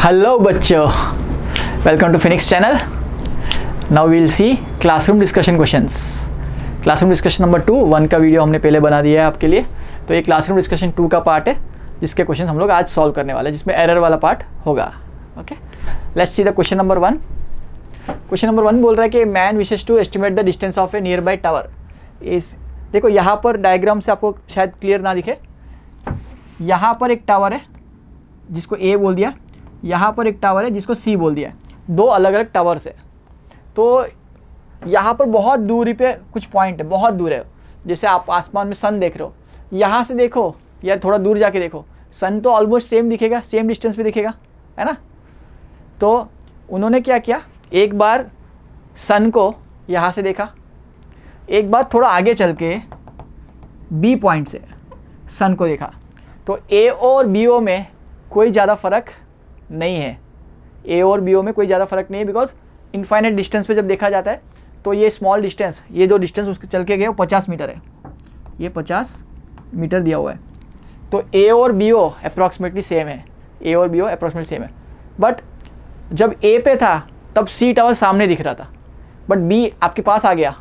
Hello बच्चों, welcome to Phoenix channel. Now we'll see classroom discussion questions. Classroom discussion number 2 1 का video हमने पहले बना दिया है आपके लिए, तो ये क्लासरूम डिस्कशन 2 का पार्ट है जिसके क्वेश्चन हम लोग आज सॉल्व करने वाले हैं, जिसमें एरर वाला पार्ट होगा। Okay, let's see the question number 1। Question number 1 बोल रहा है कि man wishes to estimate the distance of a nearby tower इस। देखो यहाँ पर डायग्राम से आपको शायद क्लियर ना दिखे, यहाँ पर एक टावर है जिसको ए बोल दिया, यहाँ पर एक टावर है जिसको सी बोल दिया। दो अलग अलग टावर्स है, तो यहाँ पर बहुत दूरी पे कुछ पॉइंट है, बहुत दूर है। जैसे आप आसमान में सन देख रहे हो, यहाँ से देखो या थोड़ा दूर जाके देखो, सन तो ऑलमोस्ट सेम दिखेगा, सेम डिस्टेंस पे दिखेगा, है ना। तो उन्होंने क्या किया, एक बार सन को यहाँ से देखा, एक बार थोड़ा आगे चल के बी पॉइंट से सन को देखा। तो ए और बी ओ में कोई ज़्यादा फ़र्क नहीं है, ए और बी ओ में कोई ज़्यादा फ़र्क नहीं है, बिकॉज इनफाइनाइट डिस्टेंस पे जब देखा जाता है तो ये स्मॉल डिस्टेंस, ये जो डिस्टेंस उसके चल के गए वो 50 मीटर है, ये 50 मीटर दिया हुआ है। तो ए और बी ओ अप्रॉक्सीमेटली सेम है, ए और बी ओ अप्रॉक्सीमेटली सेम है। बट जब ए पे था तब सी टावर सामने दिख रहा था, बट बी आपके पास आ गया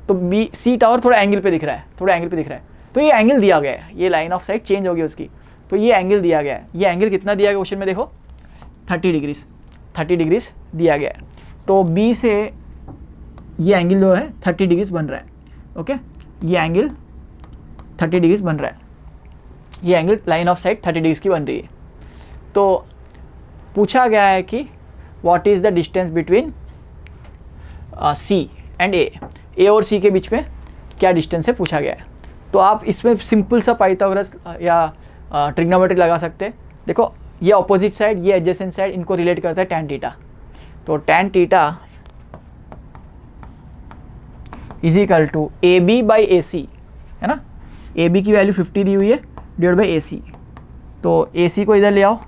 तो बी सी टावर थोड़ा एंगल पे दिख रहा है, थोड़ा एंगल पे दिख रहा है। तो ये एंगल दिया गया है, ये लाइन ऑफ साइट चेंज हो गई उसकी, तो ये एंगल दिया गया है। ये एंगल कितना दिया गया क्वेश्चन में देखो, 30 डिग्रीज दिया गया है। तो बी से ये एंगल जो है 30 डिग्रीज बन रहा है। ओके, ये एंगल 30 डिग्रीज बन रहा है, ये angle line of sight 30 degrees की बन रही है। तो पूछा गया है कि what is the distance between C and A और सी के बीच में क्या डिस्टेंस है पूछा गया है। तो आप इसमें सिंपल सा पाइथागोरस या ट्रिग्नोमेट्री लगा सकते हैं। देखो ये ऑपोजिट साइड, ये एडजेसेंट साइड, इनको रिलेट करता है tan थीटा। तो tan theta is equal to A B by A C, है ना। ए बी की वैल्यू 50 दी हुई है डिवाइड बाई ए सी। तो ए सी को इधर ले आओ,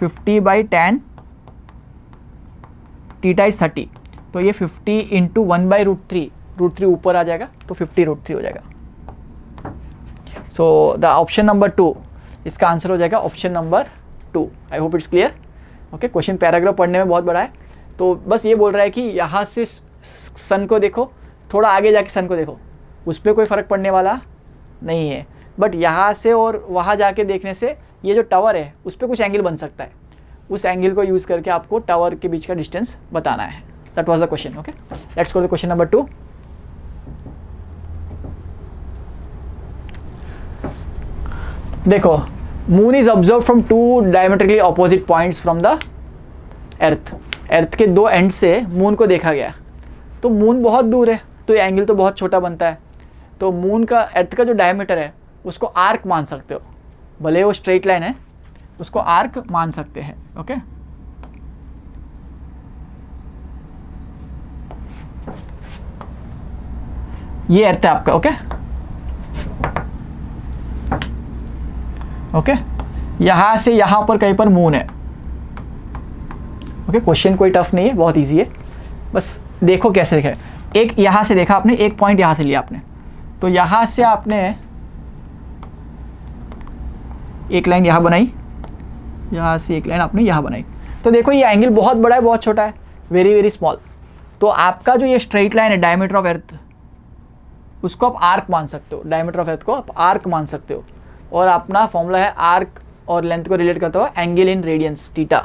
50 बाई tan थीटा इज 30। तो ये 50 इंटू 1/√3, √3 ऊपर आ जाएगा तो 50√3 हो जाएगा। सो द ऑप्शन नंबर 2, इसका आंसर हो जाएगा option number 2। I hope it's clear. Okay, question paragraph पढ़ने में बहुत बड़ा है, तो बस ये बोल रहा है कि यहाँ से सन को देखो, थोड़ा आगे जाके सन को देखो, उस पर कोई फ़र्क पड़ने वाला नहीं है। बट यहाँ से और वहाँ जाके देखने से ये जो टावर है उस पर कुछ एंगल बन सकता है, उस एंगल को यूज़ करके आपको टावर के बीच का डिस्टेंस बताना है। That was the question. Okay, let's go to question number 2। देखो, moon is observe from 2 diametrically opposite points from the earth. Earth के 2 एंड से मून को देखा गया, तो मून बहुत दूर है तो ये एंगल तो बहुत छोटा बनता है। तो मून का, अर्थ का जो डायमीटर है उसको आर्क मान सकते हो, भले वो स्ट्रेट लाइन है उसको आर्क मान सकते हैं। ओके, ये अर्थ है आपका। ओके ओके, यहाँ से यहाँ पर कहीं पर मून है। ओके, क्वेश्चन कोई टफ नहीं है, बहुत इजी है, बस देखो कैसे देखा है। एक यहाँ से देखा आपने, एक पॉइंट यहाँ से लिया आपने, तो यहाँ से आपने एक लाइन यहाँ बनाई, यहाँ से एक लाइन आपने यहाँ बनाई। तो देखो ये एंगल बहुत बड़ा है, बहुत छोटा है, वेरी वेरी स्मॉल। तो आपका जो ये स्ट्रेट लाइन है डायमीटर ऑफ अर्थ, उसको आप आर्क मान सकते हो, डायमीटर ऑफ अर्थ को आप आर्क मान सकते हो। और अपना फॉर्मूला है आर्क और लेंथ को रिलेट करता हुआ एंगल इन रेडियंस थीटा।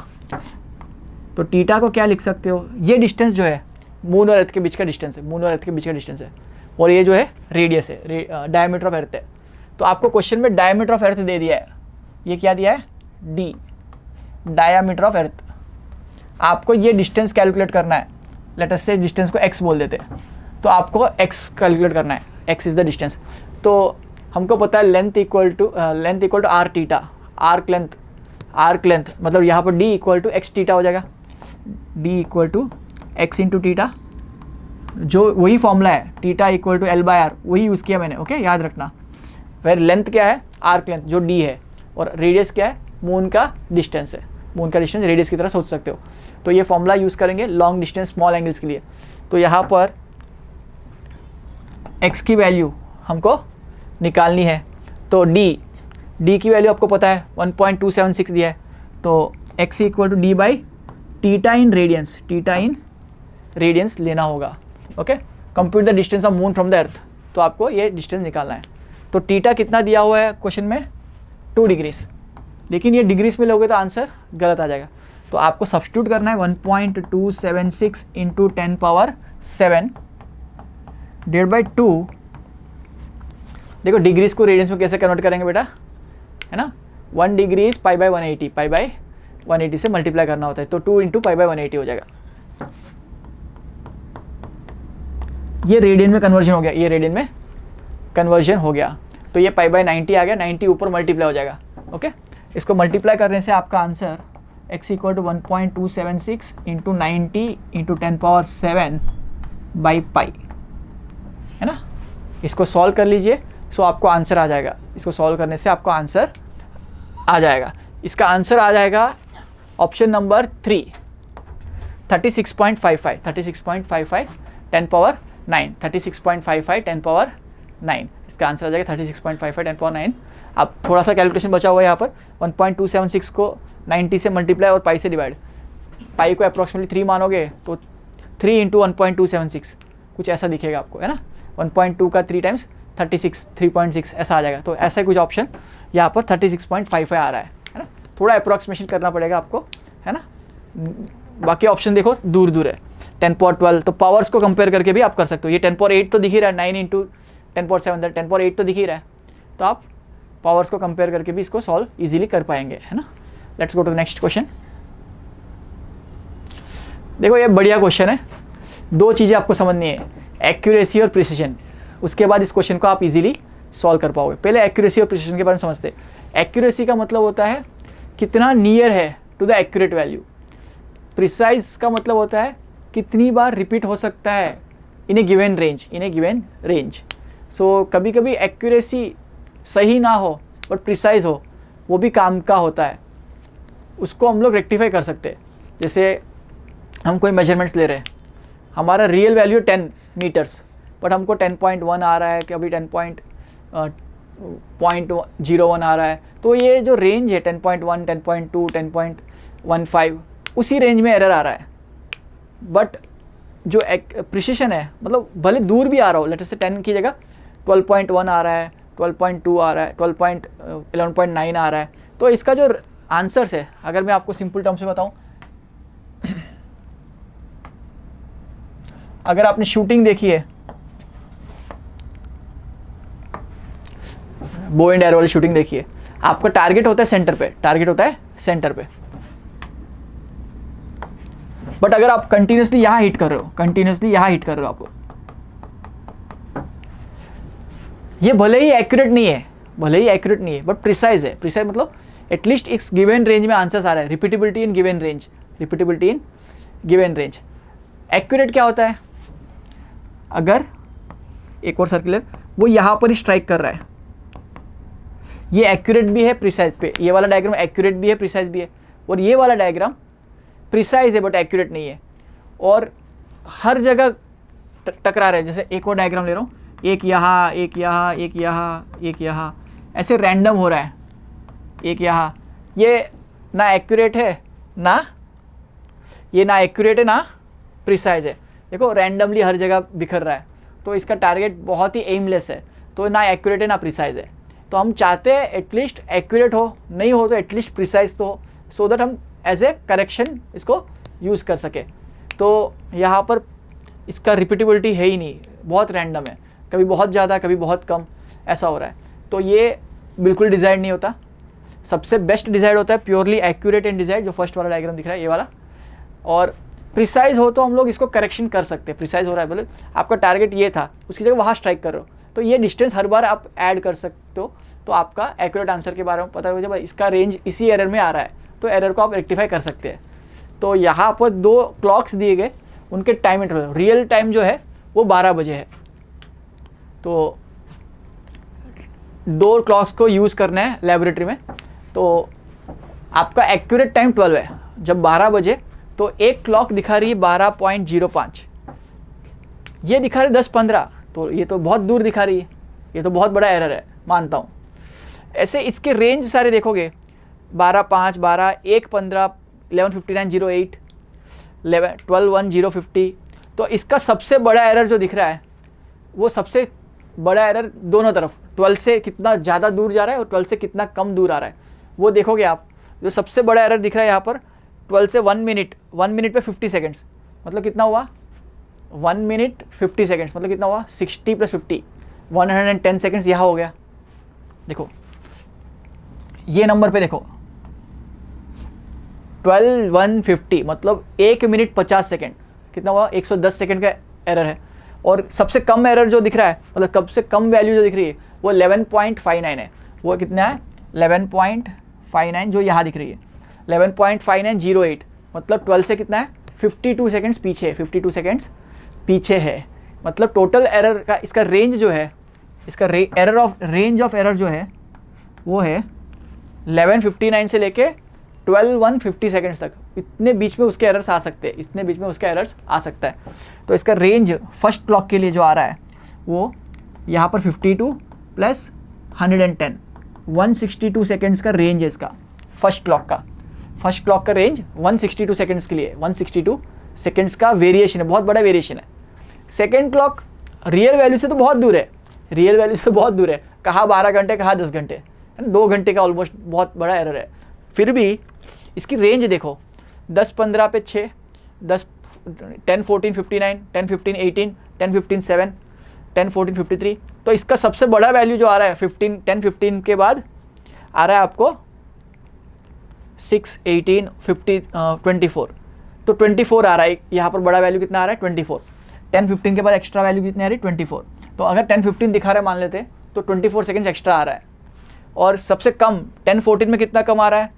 तो थीटा को क्या लिख सकते हो, ये डिस्टेंस जो है मून और अर्थ के बीच का डिस्टेंस है, मून और अर्थ के बीच का डिस्टेंस है, और ये जो है रेडियस है, डायमीटर ऑफ अर्थ है। तो आपको क्वेश्चन में डायमीटर ऑफ अर्थ दे दिया है, ये क्या दिया है, डी, डायमीटर ऑफ अर्थ। आपको ये डिस्टेंस कैलकुलेट करना है, लेट अस से डिस्टेंस को एक्स बोल देते हैं, तो आपको एक्स कैलकुलेट करना है, एक्स इज द डिस्टेंस। तो हमको पता है length equal to R theta, arc length मतलब यहाँ पर D equal to X theta हो जाएगा, D equal to X into theta, जो वही फॉर्मूला है, थीटा इक्वल टू L/R, वही यूज़ किया मैंने। ओके, याद रखना। फिर लेंथ क्या है, आर्क लेंथ जो डी है, और रेडियस क्या है, मून का डिस्टेंस है, मून का डिस्टेंस रेडियस की तरह सोच सकते हो। तो ये फॉर्मूला यूज़ करेंगे लॉन्ग डिस्टेंस स्मॉल एंगल्स के लिए। तो यहाँ पर एक्स की वैल्यू हमको निकालनी है, तो डी की वैल्यू आपको पता है 1.276 दिया है, तो x equal to D by theta in radians, theta in radians लेना होगा। Okay, compute the distance of moon from the earth, तो आपको ये डिस्टेंस निकालना है। तो टीटा कितना दिया हुआ है क्वेश्चन में, 2 डिग्रीज, लेकिन ये डिग्रीज में लोगे तो आंसर गलत आ जाएगा। तो आपको सब्स्टिट्यूट करना है 1.276 इंटू 10 पावर 7 डिवाइड बाई 2। देखो डिग्रीज को रेडियंस में कैसे कन्वर्ट करेंगे बेटा, है ना, 1 degrees pi by 180, pi by 180 से मल्टीप्लाई करना होता है, तो 2 इंटू पाई बाई 180 हो जाएगा। ये रेडियन में कन्वर्जन हो गया, ये रेडियन में कन्वर्जन हो गया, तो ये पाई बाई 90 आ गया, 90 ऊपर मल्टीप्लाई हो जाएगा। ओके, इसको मल्टीप्लाई करने से आपका answer x equal to 1.276 into 90 into 10 power 7 by pi, है ना। इसको सॉल्व कर लीजिए, सो आपको आंसर आ जाएगा। इसको सॉल्व करने से आपको आंसर आ जाएगा। इसका आंसर आ जाएगा ऑप्शन नंबर 3, 36.55, 36.55 10 पावर 9, 36.55 10 पावर 9, इसका आंसर आ जाएगा 36.55 10 पावर 9। अब थोड़ा सा कैलकुलेशन बचा हुआ है यहाँ पर, 1.276 को 90 से मल्टीप्लाई और पाई से डिवाइड, पाई को अप्रॉक्सीमेटली 3 मानोगे तो 3 इंटू 1.276 कुछ ऐसा दिखेगा आपको, है ना। 1.2 का 3 टाइम्स 36, 3.6 ऐसा आ जाएगा। तो ऐसा कुछ ऑप्शन यहाँ पर 36.55 आ रहा है ना। थोड़ा अप्रॉक्सीमेशन करना पड़ेगा आपको, है ना। बाकी ऑप्शन देखो दूर दूर है, 10 पावर 12, तो पावर्स को कंपेयर करके भी आप कर सकते हो। ये 10 पावर 8 तो दिख ही रहा है, 9 इंटू 10 पावर 7, 10 पावर 8 तो दिख ही रहा है, तो आप पावर्स को कंपेयर करके भी इसको सॉल्व इजीली कर पाएंगे, है ना। Let's go to the next question. देखो ये बढ़िया क्वेश्चन है, 2 चीज़ें आपको समझनी है, एक्यूरेसी और प्रिसीजन। उसके बाद इस क्वेश्चन को आप इजीली सॉल्व कर पाओगे। पहले एक्यूरेसी और प्रिसीजन के बारे में समझते हैं। एक्यूरेसी का मतलब होता है कितना नियर है to the accurate value. Precise का मतलब होता है कितनी बार रिपीट हो सकता है इन ए गिवन रेंज, इन ए गिवन रेंज। सो कभी कभी एक्यूरेसी सही ना हो बट प्रिसाइज हो, वो भी काम का होता है, उसको हम लोग रेक्टिफाई कर सकते हैं। जैसे हम कोई मेजरमेंट्स ले रहे हैं, हमारा रियल वैल्यू 10 मीटर्स बट हमको 10.1 आ रहा है, कभी 10.01 आ रहा है, तो ये जो रेंज है 10.1, 10.2, 10.15 उसी रेंज में एरर आ रहा है। बट जो प्रिसिशन है, मतलब भले दूर भी आ रहा हो, लेट से 10 की जगह 12.1 आ रहा है, 12.2 आ रहा है, 11.9 आ रहा है, तो इसका जो आंसर्स है, अगर मैं आपको सिंपल टर्म से बताऊं, अगर आपने शूटिंग देखी है, बो एंड एरो वाली शूटिंग देखी है, आपका टारगेट होता है सेंटर पे, टारगेट होता है सेंटर पे, बट अगर आप कंटिन्यूसली यहां हिट कर रहे हो, कंटिन्यूसली यहां हिट कर रहे हो आप, ये भले ही एक्यूरेट नहीं है, भले ही एक्यूरेट नहीं है बट प्रिसाइज है। प्रिसाइज मतलब एटलीस्ट इस गिवन रेंज में आंसर्स आ रहा है, repeatability in given range, repeatability in given range. Accurate क्या होता है, अगर एक और सर्किल है वो यहां पर ही स्ट्राइक कर रहा है, ये एक्यूरेट भी है प्रिसाइज पे, ये वाला डायग्राम एक्यूरेट भी है प्रिसाइज भी है, और ये वाला डायग्राम प्रिसाइज है बट एक्यूरेट नहीं है, और हर जगह टकरा रहे हैं। जैसे एक और डायग्राम ले रहा हूँ, एक यहाँ, एक यहाँ, एक यहाँ, एक यहाँ, ऐसे रैंडम हो रहा है, एक यहाँ, ये ना एक्यूरेट है, ना ये ना एक्यूरेट है ना प्रिसाइज है। देखो रैंडमली हर जगह बिखर रहा है, तो इसका टारगेट बहुत ही एमलेस है, तो ना एक्यूरेट है ना प्रिसाइज है। तो हम चाहते हैं एटलीस्ट एक्यूरेट हो, नहीं हो तो एटलीस्ट प्रिसाइज तो हो, सो दैट हम एज ए करेक्शन इसको यूज़ कर सके। तो यहाँ पर इसका रिपीटेबिलिटी है ही नहीं, बहुत रैंडम है, कभी बहुत ज़्यादा कभी बहुत कम ऐसा हो रहा है, तो ये बिल्कुल डिज़ाइन नहीं होता। सबसे बेस्ट डिज़ाइन होता है प्योरली एक्यूरेट एंड डिज़ाइन, जो फर्स्ट वाला डायग्राम दिख रहा है ये वाला, और प्रिसाइज हो तो हम लोग इसको करेक्शन कर सकते हैं। प्रिसाइज हो रहा है बोले आपका टारगेट ये था, उसकी जगह वहाँ स्ट्राइक कर रहे हो, तो ये डिस्टेंस हर बार आप ऐड कर सकते हो, तो आपका एक्यूरेट आंसर के बारे में पता हो जाए, इसका रेंज इसी एरर में आ रहा है, तो एरर को आप रेक्टिफाई कर सकते हैं। तो यहाँ पर 2 क्लॉक्स दिए गए, उनके टाइम इंटरवल, रियल टाइम जो है वो 12 बजे है, तो 2 क्लॉक्स को यूज़ करना है लेबोरेटरी में। तो आपका एक्यूरेट टाइम 12 है, जब 12 बजे तो एक क्लॉक दिखा रही है 12.05, ये दिखा रही है 10:15, तो ये तो बहुत दूर दिखा रही है, ये तो बहुत बड़ा एरर है, मानता हूँ। ऐसे इसके रेंज सारे देखोगे 12:05, 12, 1:15, 11:59:08, 12:1:50। तो इसका सबसे बड़ा एरर जो दिख रहा है वो सबसे बड़ा एरर दोनों तरफ 12 से कितना ज़्यादा दूर जा रहा है और 12 से कितना कम दूर आ रहा है वो देखोगे आप। जो सबसे बड़ा एरर दिख रहा है यहाँ पर 12 से 1 मिनट, 1 मिनट पे 50 सेकेंड्स, मतलब कितना हुआ 1 मिनट 50 सेकेंड्स, मतलब कितना हुआ 60 + 50, 110 सेकेंड्स यहाँ हो गया। देखो ये नंबर पे देखो 12:1:50 मतलब 1 मिनट 50 सेकेंड, कितना हुआ 110 सेकेंड का एरर है। और सबसे कम एरर जो दिख रहा है, मतलब सबसे कम वैल्यू जो दिख रही है वो 11.59 है। वो कितना है 11.59 जो यहाँ दिख रही है 11.5908, मतलब 12 से कितना है 52 सेकेंड्स पीछे, 52 सेकेंड्स पीछे है। मतलब टोटल एरर का इसका रेंज जो है, इसका रेंज ऑफ एरर जो है वो है 11:59 से लेके 12:1:50 सेकेंड्स तक। इतने बीच में उसके एरर्स आ सकते हैं, इतने बीच में उसके एरर्स आ सकता है। तो इसका रेंज फर्स्ट क्लॉक के लिए जो आ रहा है वो यहाँ पर 52 + 110, 162 सेकेंड्स का रेंज है इसका फर्स्ट क्लॉक का। फर्स्ट क्लॉक का रेंज 162 सेकेंड्स के लिए, 162 सेकेंड्स का वेरिएशन है, बहुत बड़ा वेरिएशन है। सेकेंड क्लॉक रियल वैल्यू से तो बहुत दूर है, रियल वैल्यू से बहुत दूर है, कहाँ 12 घंटे कहाँ 10 घंटे, 2 घंटे का ऑलमोस्ट बहुत बड़ा एरर है। फिर भी इसकी रेंज देखो 10-15 पे 6, 10-14-59, 10-15-18, 10-15-7, 10-14-53। तो इसका सबसे बड़ा वैल्यू जो आ रहा है 10-15 के बाद आ रहा है आपको 6, 18, 50, 24। तो 24 आ रहा है यहाँ पर, बड़ा वैल्यू कितना आ रहा है 24। 10-15 के बाद एक्स्ट्रा वैल्यू कितनी आ रही है 24। तो अगर 10-15 दिखा रहा है मान लेते तो 24 सेकेंड्स एक्स्ट्रा आ रहा है। और सबसे कम 10-14 में कितना कम आ रहा है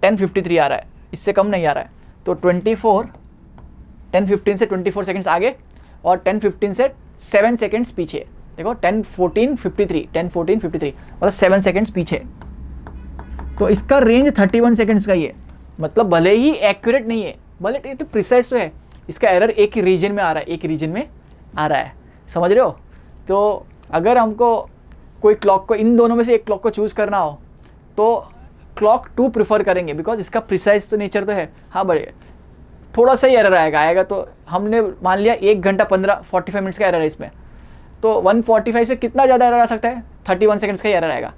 10:53 आ रहा है, इससे कम नहीं आ रहा है। तो 10-15 से 24 सेकेंड्स आगे और 10-15 से 7 सेकेंड्स पीछे। देखो 10-14-53, 10-14-53 मतलब 7 सेकेंड्स पीछे। तो इसका रेंज 31 सेकेंड्स का ही है। मतलब भले ही एक्यूरेट नहीं है, भले तो प्रिसाइज तो है, इसका एरर एक ही रीजन में आ रहा है, एक ही रीजन में आ रहा है, समझ रहे हो। तो अगर हमको कोई क्लॉक को, इन दोनों में से एक क्लॉक को चूज़ करना हो तो क्लॉक 2 प्रिफर करेंगे, बिकॉज इसका प्रिसाइज तो नेचर तो है। हाँ बड़े थोड़ा सा ही एरर आएगा तो हमने मान लिया 1 घंटा 45 मिनट्स का एरर है इसमें, तो 145 से कितना ज़्यादा एरर आ सकता है 31 सेकेंड्स का ही एरर आएगा।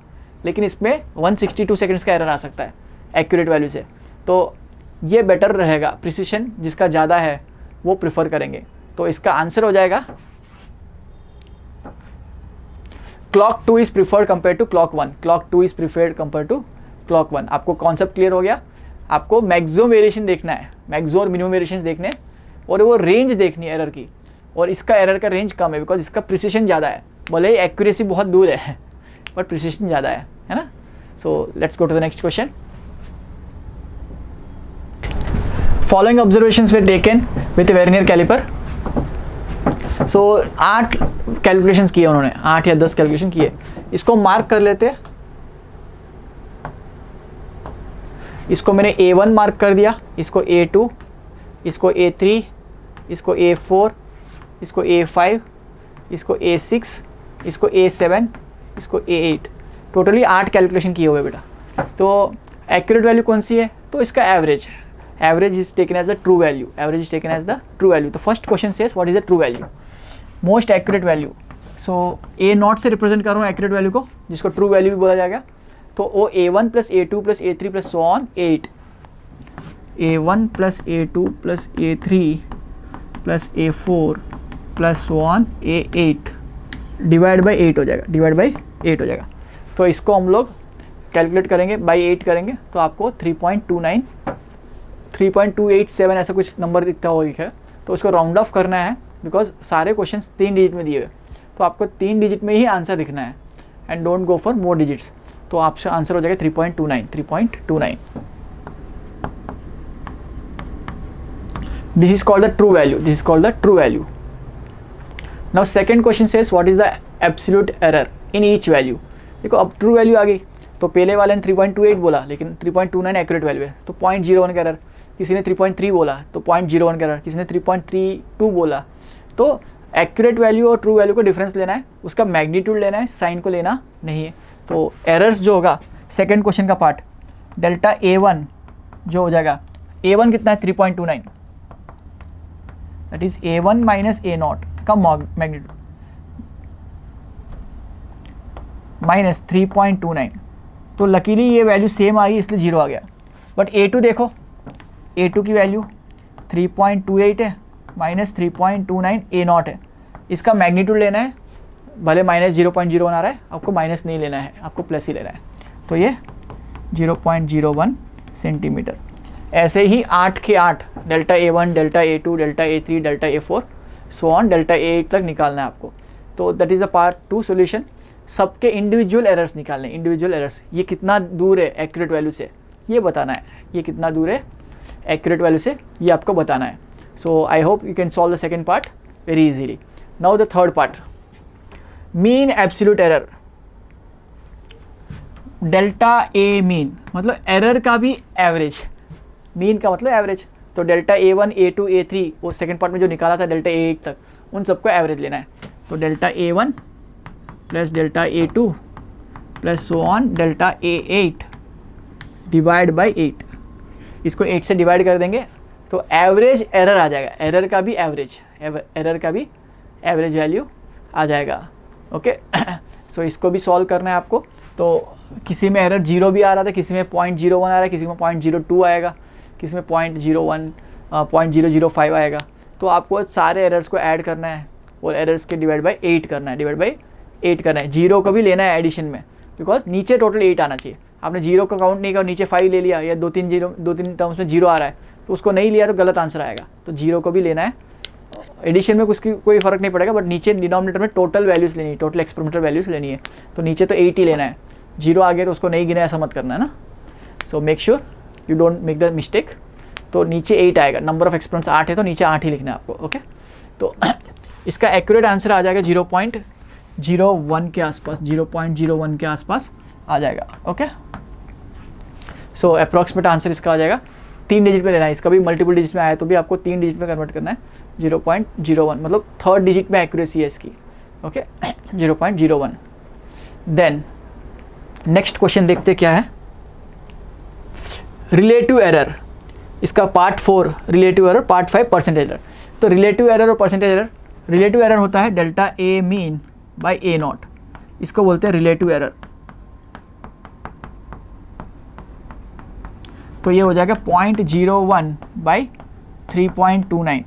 लेकिन इसमें 162 सेकेंड्स का एरर आ सकता है एक्यूरेट वैल्यू से। तो ये बेटर रहेगा, प्रिसिशन जिसका ज़्यादा है वो प्रिफर करेंगे। तो इसका आंसर हो जाएगा clock 2 is preferred compare to clock 1। Clock 2 is preferred compare to clock 1। आपको कॉन्सेप्ट क्लियर हो गया। आपको मैक्सिमम वेरिएशन देखना है, मैक्सिमम और मिनिमम वेरिएशन देखने और वो रेंज देखनी है एरर की। और इसका एरर का रेंज कम है बिकॉज इसका प्रिसिशन ज़्यादा है, भले ही एक्यूरेसी बहुत दूर है बट प्रिसिशन ज़्यादा है ना। So let's go to the next question. Following observations were taken with vernier calliper. So 8 calculations किए उन्होंने, 8 या 10 कैलकुलेशन किए। इसको मार्क कर लेते, इसको मैंने A1 मार्क कर दिया, इसको A2, इसको A3, इसको A4, इसको A5, इसको A6, इसको A7, इसको A8। टोटली 8 कैलकुलेशन किए हुए बेटा। तो एक्यूरेट वैल्यू कौन सी है, तो इसका average. Average is taken as the true value, average is taken as the true value. तो first question says what is the true value, most accurate value. So A0 से रिप्रेजेंट कर रहा हूँ accurate value को, जिसको true value भी बोला जाएगा। तो वो A1 + A2 + A3 + so on 8, A1 + A2 + A3 + A4 + so on A8 divide by 8 हो जाएगा, डिवाइड बाई 8 हो जाएगा। तो इसको हम लोग कैलकुलेट करेंगे, बाई 8 करेंगे तो आपको 3.29, 3.287 ऐसा कुछ नंबर दिखता होगा। तो उसको राउंड ऑफ करना है बिकॉज सारे क्वेश्चन 3 डिजिट में दिए हुए, तो आपको 3 डिजिट में ही आंसर लिखना है and don't go for more digits. तो आपका आंसर हो जाएगा 3.29, 3.29। This is called the true value, this is called the true value. Now second question says what is the absolute error in each value. देखो अब true value आ गई, तो पहले वाले ने 3.28 बोला लेकिन 3.29 एक्यूरेट वैल्यू है, तो 0.01 का एरर। किसी ने 3.3 बोला तो 0.01 का एरर, किसी ने 3.32 बोला। तो एक्यूरेट वैल्यू और ट्रू वैल्यू को डिफरेंस लेना है, उसका मैग्नीट्यूड लेना है, साइन को लेना नहीं है। तो एरर्स जो होगा सेकंड क्वेश्चन का पार्ट, डेल्टा A1 जो हो जाएगा A1 कितना है 3.29, that is A1 minus A0 का मैग्नीट्यूड माइनस 3.29। तो लकीली ये वैल्यू सेम आई इसलिए 0 आ गया। बट A2 देखो, A2 की वैल्यू 3.28 है माइनस 3.29 A0 है। इसका मैग्नीट्यूड लेना है, भले माइनस 0.01 आ रहा है, आपको माइनस नहीं लेना है, आपको प्लस ही लेना है। तो ये 0.01 सेंटीमीटर। ऐसे ही 8 के 8 delta A1, delta A2, delta A3, delta A4 so on delta A8 तक निकालना है आपको। तो that is the part 2 solution. सबके इंडिविजुअल एरर्स निकालने, इंडिविजुअल एरर्स, ये कितना दूर है एक्यूरेट वैल्यू से ये बताना है, ये कितना दूर है एक्यूरेट वैल्यू से ये आपको बताना है। So I hope you can solve the second part very easily. Now the third part, mean absolute error. Delta A mean मतलब एरर का भी एवरेज, मीन का मतलब एवरेज। तो डेल्टा A1, A2, A3 वो सेकंड पार्ट में जो निकाला था डेल्टा A8 तक, उन सबको एवरेज लेना है। तो delta A1 plus delta A2 plus so on delta A8 divide by 8, इसको 8 से डिवाइड कर देंगे तो एवरेज एरर आ जाएगा, एरर का भी एवरेज, एरर का भी एवरेज वैल्यू आ जाएगा। ओके सो इसको भी सॉल्व करना है आपको। तो किसी में एरर 0 भी आ रहा था, किसी में 0.01 आ रहा है, किसी में 0.02 आएगा, किसी में 0.01 0.005 आएगा। तो आपको सारे एरर्स को ऐड करना है और एरर्स के डिवाइड बाई 8 करना है, डिवाइड बाई 8 करना है। 0 को भी लेना है एडिशन में, बिकॉज नीचे टोटल 8 आना चाहिए। आपने 0 का काउंट नहीं किया, नीचे 5 ले लिया, या 2-3 टर्म्स में 0 आ रहा है तो उसको नहीं लिया तो गलत आंसर आएगा। तो 0 को भी लेना है, एडिशन में उसकी कोई फ़र्क नहीं पड़ेगा, बट नीचे डिनोमिनेटर में टोटल वैल्यूज़ लेनी है, टोटल एक्सपेरिमेंटल वैल्यूज़ लेनी है। तो नीचे तो 8 ही लेना है, 0 आ गया तो उसको नहीं गिना, ऐसा मत करना है ना। So make sure you don't make the mistake. तो नीचे 8 आएगा, नंबर ऑफ एक्सपेरिमेंट्स 8 है तो नीचे 8 ही लिखना है आपको। ओके तो इसका एक्यूरेट आंसर आ जाएगा 0.01 के आसपास, 0.01 के आसपास आ जाएगा। ओके सो अप्रॉक्सीमेट आंसर इसका आ जाएगा, 3 डिजिट में लेना है। इसका भी मल्टीपल डिजिट में आया तो भी आपको 3 डिजिट में कन्वर्ट करना है। 0.01 मतलब 3rd डिजिट में एक्यूरेसी है इसकी। ओके 0.01। देन नेक्स्ट क्वेश्चन देखते क्या है, रिलेटिव एरर। इसका part 4 relative error, part 5 percentage error. तो रिलेटिव एरर और परसेंटेज एरर, रिलेटिव एरर होता है delta A mean by A0, इसको बोलते हैं रिलेटिव एरर। तो ये हो जाएगा 0.01 बाई 3.29।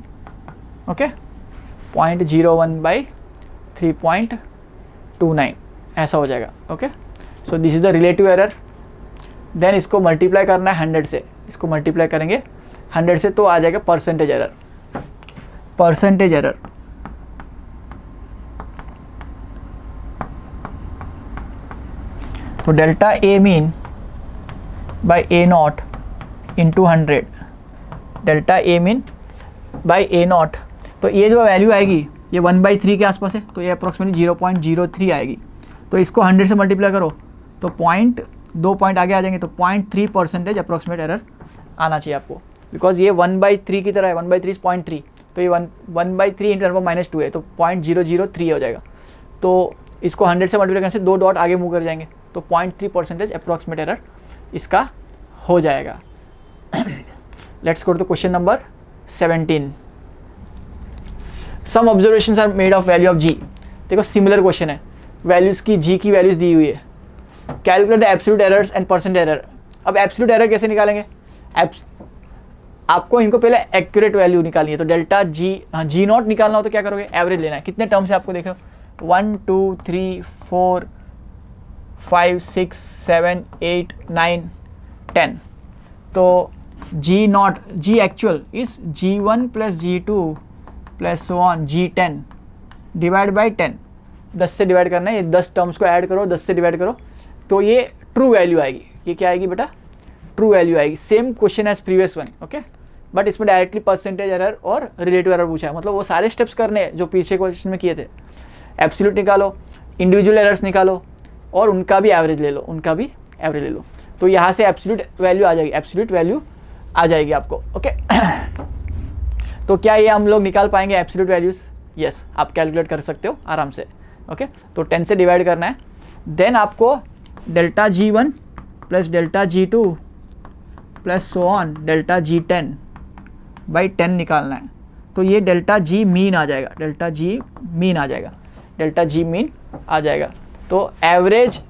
ओके 0.01 बाई 3.29 ऐसा हो जाएगा। Okay so this is the relative error. Then इसको मल्टीप्लाई करना है 100 से, इसको मल्टीप्लाई करेंगे 100 से तो आ जाएगा परसेंटेज एरर। परसेंटेज एरर तो delta A mean by A0 into 100, delta A mean by A0। तो ये जो वैल्यू आएगी ये 1/3 के आसपास है, तो ये अप्रॉक्सीमेटली 0.03 आएगी। तो इसको 100 से मल्टीप्लाई करो तो 2 पॉइंट आगे आ जाएंगे, तो 0.3% अप्रॉक्सीमेट एरर आना चाहिए आपको, बिकॉज ये 1/3 की तरह है, 1/3 is 0.3, तो ये 1/3 इंटू -2 है तो 0.003 हो जाएगा। तो इसको 100 से मल्टीप्लाई करने से 2 डॉट आगे मूव कर जाएंगे, तो 0.3% अप्रॉक्सीमेट एरर इसका हो जाएगा। Let's go to question number 17। Some observations are made of value of G. देखो सिमिलर क्वेश्चन है, वैल्यूज़ की जी की वैल्यूज़ दी हुई है। Calculate the absolute errors and percentage error. अब एब्सोल्यूट एरर कैसे निकालेंगे, आपको इनको पहले एक्यूरेट वैल्यू निकालनी है। तो डेल्टा G0 निकालना हो तो क्या करोगे, एवरेज लेना है। कितने टर्म्स है आपको देखो, 1 2 3 4 5 6 7 8 9 10। तो G0 G actual is G1 plus G2 plus so on G10 divide by 10। 10 से डिवाइड करना है, ये 10 टर्म्स को ऐड करो, 10 से डिवाइड करो तो ये ट्रू वैल्यू आएगी। ये क्या आएगी बेटा, ट्रू वैल्यू आएगी। Same question as previous one. Okay but इसमें डायरेक्टली परसेंटेज एरर और रिलेटिव एरर पूछा है, मतलब वो सारे स्टेप्स करने हैं जो पीछे क्वेश्चन में किए थे। एब्सोल्यूट निकालो, इंडिविजुअल एरर्स निकालो और उनका भी एवरेज ले लो, उनका भी एवरेज ले लो। तो यहाँ से एब्सोल्यूट वैल्यू आ जाएगी, एब्सोल्यूट वैल्यू आ जाएगी आपको। ओके तो क्या ये हम लोग निकाल पाएंगे एब्सोल्यूट वैल्यूज़? यस, आप कैलकुलेट कर सकते हो आराम से। ओके तो 10 से डिवाइड करना है। देन आपको delta G1 plus delta G2 plus so on delta G 10 by 10 निकालना है, तो ये डेल्टा जी मीन आ जाएगा, डेल्टा जी मीन आ जाएगा, डेल्टा जी मीन आ जाएगा। तो average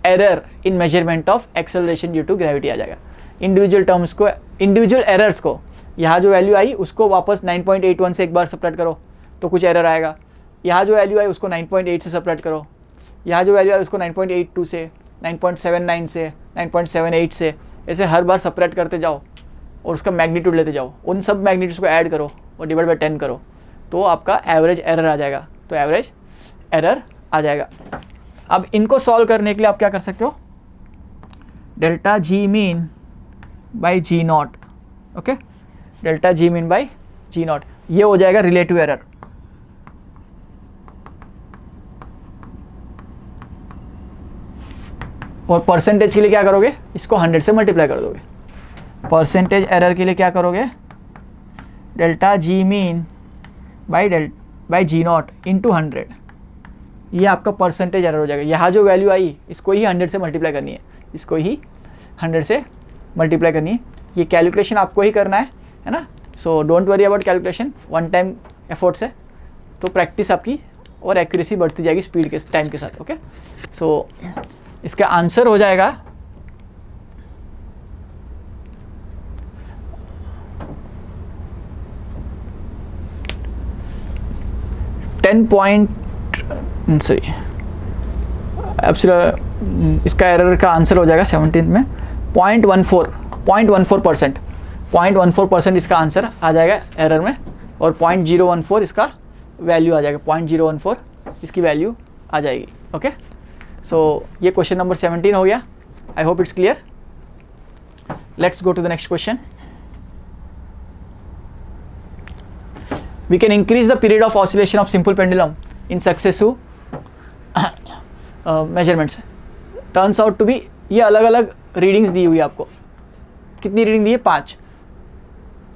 error in measurement of acceleration due to gravity आ जाएगा। इंडिविजुअल टर्म्स को, इंडिविजुअल एरर्स को, यहाँ जो वैल्यू आई उसको वापस 9.81 से एक बार सेपरेट करो तो कुछ एरर आएगा। यहाँ जो वैल्यू आई उसको 9.8 से सेपरेट करो, यहाँ जो वैल्यू आई उसको 9.82 से, 9.79 से, 9.78 से, ऐसे हर बार सेपरेट करते जाओ और उसका मैग्नीट्यूड लेते जाओ, उन सब मैग्नीट्यूड्स को ऐड करो और डिवाइड बाई 10 करो, तो आपका एवरेज एरर आ जाएगा। तो एवरेज एरर आ जाएगा। अब इनको सॉल्व करने के लिए आप क्या कर सकते हो, delta g mean by g naught, okay, delta g mean by g naught, ये हो जाएगा रिलेटिव एरर। और परसेंटेज के लिए क्या करोगे, इसको 100 से मल्टीप्लाई कर दोगे। परसेंटेज एरर के लिए क्या करोगे, delta g mean by g naught into 100, ये आपका परसेंटेज एरर हो जाएगा। यहाँ जो वैल्यू आई इसको ही 100 से मल्टीप्लाई करनी है, इसको ही 100 से मल्टीप्लाई करनी है। ये कैलकुलेशन आपको ही करना है ना। So don't worry about calculation, one time effort से तो प्रैक्टिस आपकी और एक्यूरेसी बढ़ती जाएगी स्पीड के टाइम के साथ। ओके, सो इसका आंसर हो जाएगा 10 सॉरी इसका एरर का आंसर हो जाएगा 17 में 0.14% इसका आंसर आ जाएगा एरर में, और 0.014 इसका वैल्यू आ जाएगा, 0.014 इसकी वैल्यू आ जाएगी। ओके, सो ये क्वेश्चन नंबर 17 हो गया। I hope it's clear. Let's go to the next question. We can increase the period of oscillation of simple pendulum in successive measurements. Turns out to be, ये अलग अलग readings दी हुई है आपको। कितनी रीडिंग दी है, 5,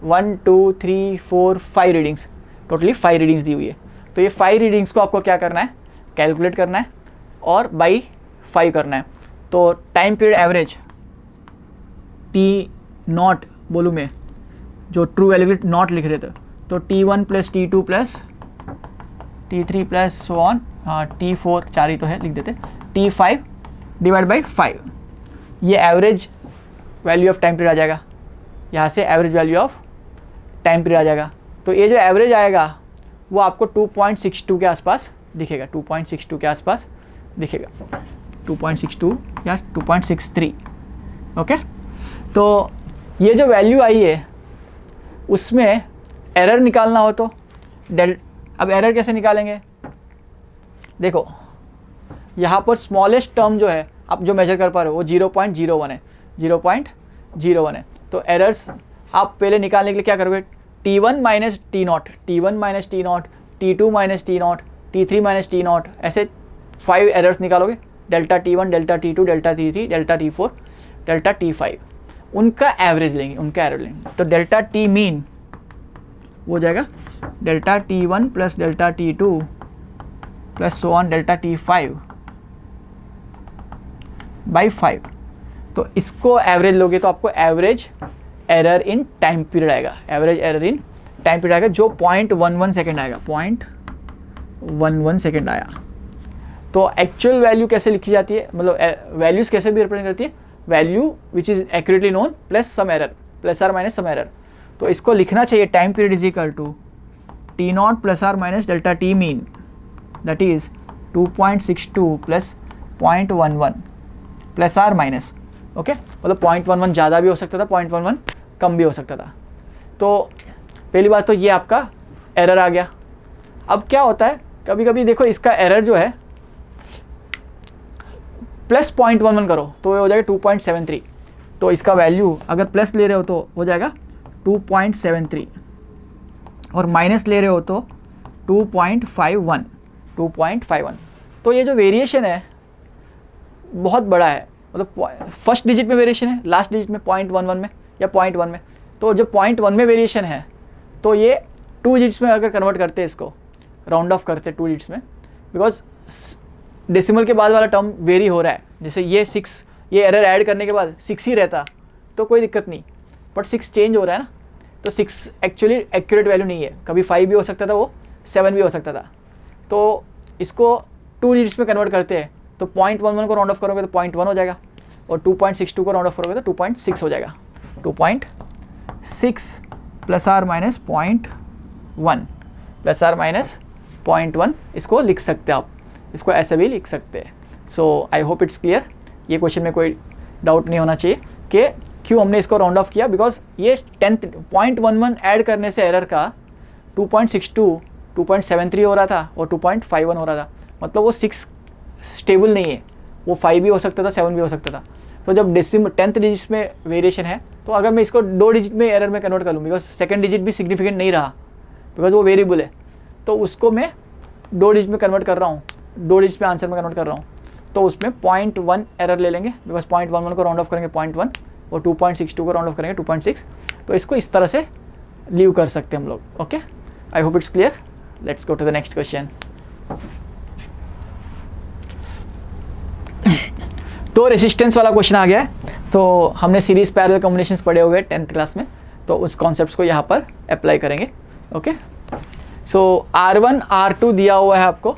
1 2 3 4 5 रीडिंग्स, टोटली 5 रीडिंग्स दी हुई है। तो ये 5 रीडिंग्स को आपको क्या करना है, कैलकुलेट करना है और बाई 5 करना है। तो time period average T not बोलूँ मैं, जो ट्रू वैल्यू नॉट लिख रहे थे, तो T1 plus T2 plus T3 plus so on T4, 4 ही तो है, लिख देते, T5 डिवाइड बाई 5, ये average value of time period आ जाएगा। यहाँ से average value of time period आ जाएगा। तो ये जो एवरेज आएगा वो आपको 2.62 के आसपास दिखेगा, 2.62 के आसपास दिखेगा, 2.62 या 2.63। ओके, तो ये जो वैल्यू आई है उसमें एरर निकालना हो तो अब एरर कैसे निकालेंगे, देखो यहाँ पर स्मॉलेस्ट टर्म जो है आप जो मेजर कर पा रहे हो वो 0.01 है, 0.01 है। तो एरर्स आप पहले निकालने के लिए क्या करोगे, T1 minus T not, T1 minus T not, T2 minus T not, T3 minus T not, ऐसे 5 एरर्स निकालोगे, delta T1, delta T2, delta T3, delta T4, delta T5, उनका एवरेज लेंगे, उनका एरर लेंगे। तो डेल्टा टी मीन वो हो जाएगा delta T1 plus delta T2 plus so on delta T5 by 5। तो इसको एवरेज लोगे तो आपको average error in time period आएगा, average error in time period आएगा जो 0.11 सेकेंड आएगा, 0.11 सेकेंड आया। तो एक्चुअल वैल्यू कैसे लिखी जाती है, मतलब वैल्यूज कैसे भी रिप्रेजेंट करती है, value which is accurately known plus some error, plus or minus some error. तो इसको लिखना चाहिए time period is equal to t naught plus or minus delta t mean, that is 2.62 plus 0.11 plus or minus. Okay, मतलब 0.11 ज़्यादा भी हो सकता था, 0.11 कम भी हो सकता था। तो पहली बात तो ये आपका एरर आ गया। अब क्या होता है, कभी कभी देखो इसका एरर जो है प्लस 0.11 करो तो ये हो जाएगा 2.73। तो इसका वैल्यू अगर प्लस ले रहे हो तो हो जाएगा 2.73 और माइनस ले रहे हो तो 2.51। तो ये जो वेरिएशन है बहुत बड़ा है, मतलब फर्स्ट डिजिट में वेरिएशन है, लास्ट डिजिट में 0.11 में या 0.1 में। तो जब 0.1 में वेरिएशन है तो ये 2 डिजिट्स में अगर कन्वर्ट करते हैं, इसको राउंड ऑफ करते 2 डिजिट्स में, बिकॉज डेसिमल के बाद वाला टर्म वेरी हो रहा है। जैसे ये 6, ये एरर ऐड करने के बाद 6 ही रहता तो कोई दिक्कत नहीं, बट 6 चेंज हो रहा है ना, तो 6 एक्चुअली एक्यूरेट वैल्यू नहीं है, कभी 5 भी हो सकता था, वो 7 भी हो सकता था। तो इसको 2 डिजिट्स में कन्वर्ट करते हैं, तो 0.11 को राउंड ऑफ करोगे तो 0.1 हो जाएगा, और 2.62 को राउंड ऑफ करोगे तो 2.6 हो जाएगा। 2.6 plus or minus 0.1 plus or minus 0.1 इसको लिख सकते हैं आप, इसको ऐसे भी लिख सकते हैं। सो आई होप इट्स क्लियर। ये क्वेश्चन में कोई डाउट नहीं होना चाहिए कि क्यों हमने इसको राउंड ऑफ किया, बिकॉज ये 0.11 ऐड करने से एरर का 2.62 2.73 हो रहा था और 2.51 हो रहा था, मतलब वो 6 स्टेबल नहीं है, वो 5 भी हो सकता था, 7 भी हो सकता था। तो जब 10th डिजिट में वेरिएशन है, तो अगर मैं इसको 2 डिजिट में एरर में कन्वर्ट कर लूँ, बिकॉज सेकंड डिजिट भी सिग्निफिकेंट नहीं रहा, बिकॉज वो वेरिएबल है, तो उसको मैं 2 डिजिट में कन्वर्ट कर रहा हूँ, 2 डिजिट में आंसर में कन्वर्ट कर रहा हूँ, तो उसमें 0.1 एरर ले लेंगे, बिकॉज 0.11 को राउंड ऑफ करेंगे 0.1 और 2.62 को राउंड ऑफ करेंगे 2.6, तो इसको इस तरह से लीव कर सकते हैं हम लोग। Okay, I hope it's clear. Let's go to the next question. तो रेसिस्टेंस वाला क्वेश्चन आ गया है, तो हमने सीरीज पैरेलल कॉम्बिनेशंस पढ़े हुए 10th क्लास में, तो उस कॉन्सेप्ट्स को यहाँ पर अप्लाई करेंगे। ओके, सो R1 R2 दिया हुआ है आपको,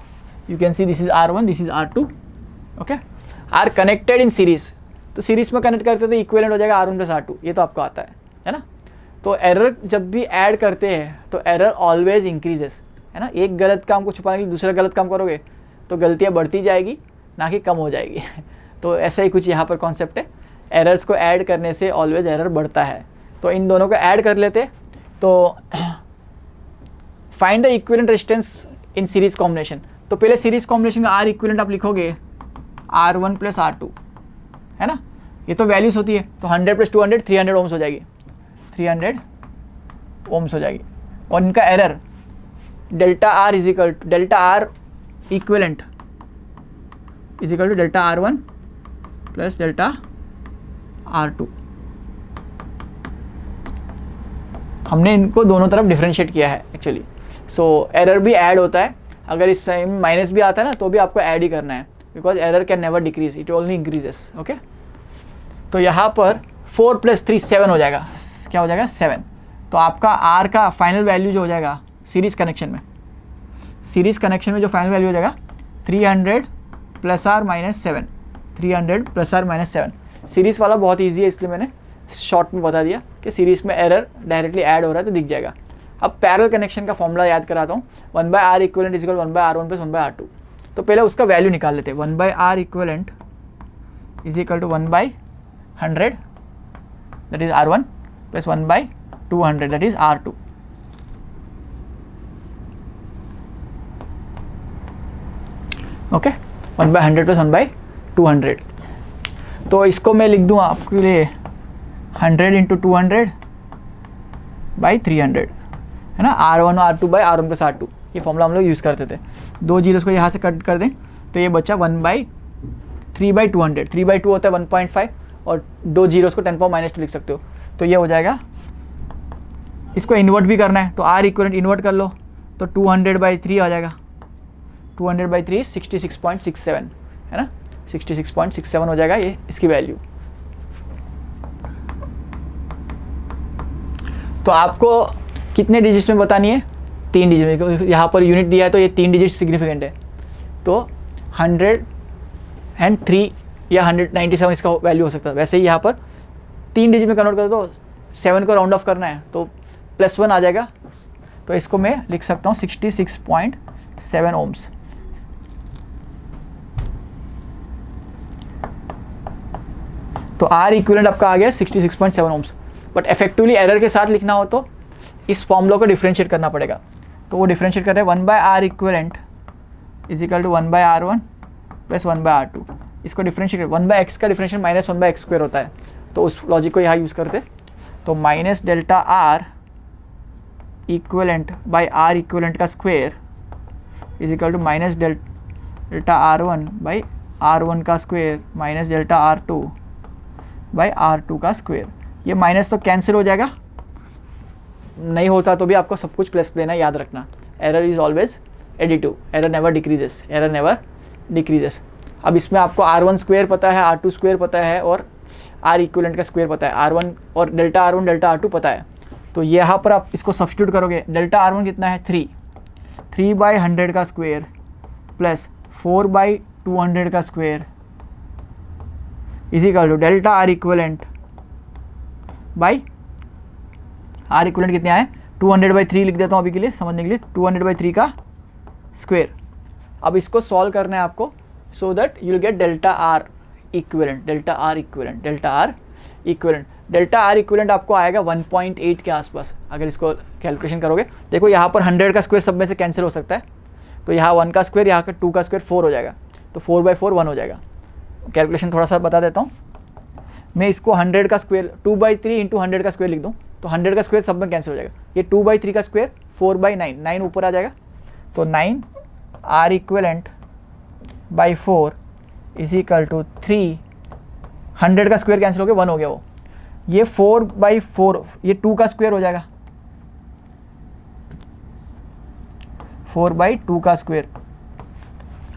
you can see this is R1 this is R2। Okay, are connected in series, तो सीरीज में कनेक्ट करते तो इक्विवेलेंट हो जाएगा R1 प्लस R2, ये तो आपको आता है ना। तो एरर जब भी ऐड करते हैं तो एरर ऑलवेज इंक्रीजेस, है ना। एक गलत काम को छुपाने के लिए दूसरा गलत काम करोगे तो गलतियाँ बढ़ती जाएगी, ना कि कम हो जाएगी। तो ऐसा ही कुछ यहाँ पर कॉन्सेप्ट है, एरर्स को ऐड करने से ऑलवेज एरर बढ़ता है। तो इन दोनों को ऐड कर लेते, तो find the equivalent resistance in series combination. तो पहले सीरीज कॉम्बिनेशन का आर इक्विवेलेंट आप लिखोगे R1 प्लस R2, है ना, ये तो वैल्यूज होती है, तो 100 प्लस 200 300 ओम्स हो जाएगी, 300 ओम्स हो जाएगी। और इनका error delta R is equal to delta R equivalent is equal to delta R1 plus delta R2। हमने इनको दोनों तरफ डिफरेंशिएट किया है एक्चुअली। सो एरर भी ऐड होता है, अगर इस टाइम माइनस भी आता है ना तो भी आपको ऐड ही करना है, because error can never decrease, it only increases. Okay, तो यहाँ पर 4 प्लस 3 7 हो जाएगा, क्या हो जाएगा 7। तो आपका आर का फाइनल वैल्यू जो हो जाएगा सीरीज कनेक्शन में, सीरीज कनेक्शन में जो फाइनल वैल्यू हो जाएगा 300 plus or minus 7, 300 plus or minus 7। Series वाला बहुत ईजी है, इसलिए मैंने शॉर्ट में बता दिया कि सीरीज में एरर डायरेक्टली ऐड हो रहा है तो दिख जाएगा। अब पैरेलल कनेक्शन का फॉर्मूला याद कराता हूँ, 1/r equivalent is equal 1/r1 plus 1/r2। तो पहले उसका वैल्यू निकाल लेते हैं, 1/r equivalent is equal to 1/100 that is R1 plus 1/200 that is R2। Okay, 1/100 plus 1/200। तो इसको मैं लिख दूँ आपके लिए 100 इंटू 200 बाई 300, है ना, R1 R2 by R1 plus R2। ये फॉर्मूला हम लोग यूज़ करते थे। 2 जीरोस को यहाँ से कट कर दें तो ये बच्चा 1/3/200, 3/2 होता है 1.5, और 2 जीरोस को 10⁻² लिख सकते हो। तो ये हो जाएगा, इसको इन्वर्ट भी करना है तो R इक्विवेलेंट इन्वर्ट कर लो, तो 200/3 आ जाएगा, 200/3 66.67, है ना, 66.67 हो जाएगा ये इसकी वैल्यू। तो आपको कितने डिजिट्स में बतानी है, 3 डिजिट में, यहाँ पर यूनिट दिया है तो ये 3 डिजिट सिग्निफिकेंट है, तो 103 या 197 इसका वैल्यू हो सकता है। वैसे ही यहाँ पर 3 डिजिट में कन्वर्ट कर दो, 7 को राउंड ऑफ करना है तो +1 आ जाएगा, तो इसको मैं लिख सकता हूँ 66.7 ओम्स। तो आर इक्विवेलेंट आपका आ गया 66.7 ओम्स। बट इफेक्टिवली एरर के साथ लिखना हो तो इस फॉर्मूला को डिफरेंशिएट करना पड़ेगा, तो वो डिफरेंशिएट कर रहे हैं 1/r equivalent is equal to 1/r1 plus 1/r2। इसको डिफरेंशिएट 1/x का डिफरेंशिएट माइनस 1/x² होता है, तो उस लॉजिक को यहाँ यूज़ करते, तो minus delta R equivalent by R equivalent का square is equal to minus delta R1 by R1 का square minus delta R2 by R2 का स्क्वेयर। ये माइनस तो कैंसिल हो जाएगा, नहीं होता तो भी आपको सब कुछ प्लस लेना, याद रखना। Error is always additive, error never decreases, error never decreases. अब इसमें आपको R1 स्क्वेयर पता है, R2 स्क्वेयर पता है, और आर इक्विवेलेंट का स्क्वायर पता है, R1 और डेल्टा R1 डेल्टा R2 पता है। तो यहाँ पर आप इसको सब्स्टिट्यूट करोगे, डेल्टा R1 कितना है 3/100 का स्क्वायर प्लस 4/200 का square is equal to delta R equivalent by R equivalent कितने आए 200/3 लिख देता हूँ अभी के लिए समझने के लिए, 200/3 का स्क्वायर। अब इसको सॉल्व करना है आपको so that you will get delta R equivalent, delta R equivalent, delta R equivalent. Delta R equivalent आपको आएगा 1.8 के आसपास अगर इसको कैलकुलेशन करोगे। देखो यहाँ पर 100 का स्क्वायर सब में से कैंसिल हो सकता है, तो यहाँ 1 का स्क्वायर, यहाँ का 2 का स्क्वायर 4 हो जाएगा, तो 4/4 1 हो जाएगा। कैलकुलेशन थोड़ा सा बता देता हूँ मैं, इसको 100 का स्क्वायर 2/3 इंटू 100 का स्क्वायर लिख दूँ तो 100 का स्क्वायर सब में कैंसिल हो जाएगा। ये 2/3 का स्क्वायर 4/9, 9 ऊपर आ जाएगा, तो 9 R equivalent by 4 is equal to 3, 100 का स्क्वायर कैंसिल हो गया 1 हो गया वो, ये 4/4 ये 2 का स्क्वायर हो जाएगा, 4/2 का स्क्वायर।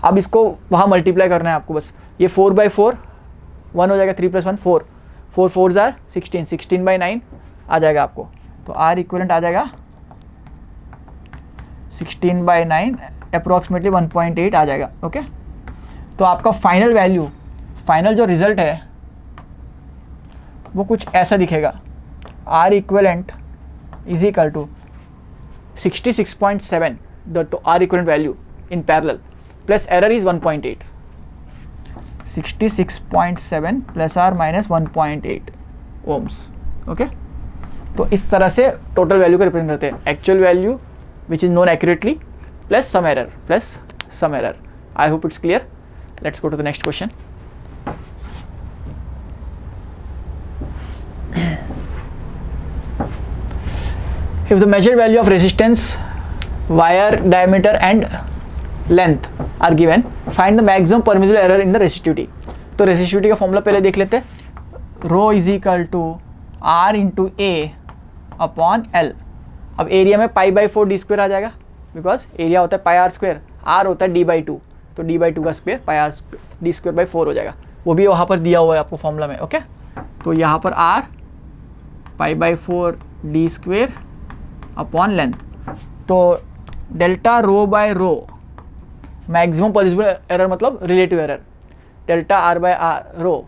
अब इसको वहाँ मल्टीप्लाई करना है आपको बस, ये 4/4 1 हो जाएगा, 3 + 1 4, 4 4s are 16, 16/9 आ जाएगा आपको। तो आर इक्विवेलेंट आ जाएगा 16/9 अप्रॉक्सीमेटली 1.8 आ जाएगा। ओके, तो आपका फाइनल वैल्यू, फाइनल जो रिजल्ट है वो कुछ ऐसा दिखेगा, R equivalent is equal to 66.7 the R equivalent value in parallel plus error is 1.8, 66.7 plus or minus 1.8 ohms. Okay, तो इस तरह से टोटल वैल्यू को रिप्रेजेंट करते हैं, actual value which is known accurately plus some error. I hope it's clear. Let's go to the next question. If the measured value of resistance, wire diameter and length are given, find the maximum permissible error in the resistivity। तो resistivity का formula पहले देख लेते हैं, rho is equal to R into A upon L। अब area में π/4 d square आ जाएगा, because area होता है πr², R होता है d/2, तो d/2 का स्क्वायर πr² d² 4 हो जाएगा, वो भी वहाँ पर दिया हुआ है आपको फॉर्मूला में। ओके, तो यहाँ पर R π/4 d² अपॉन लेंथ, तो delta rho by rho maximum possible error मतलब relative error, delta R by R rho.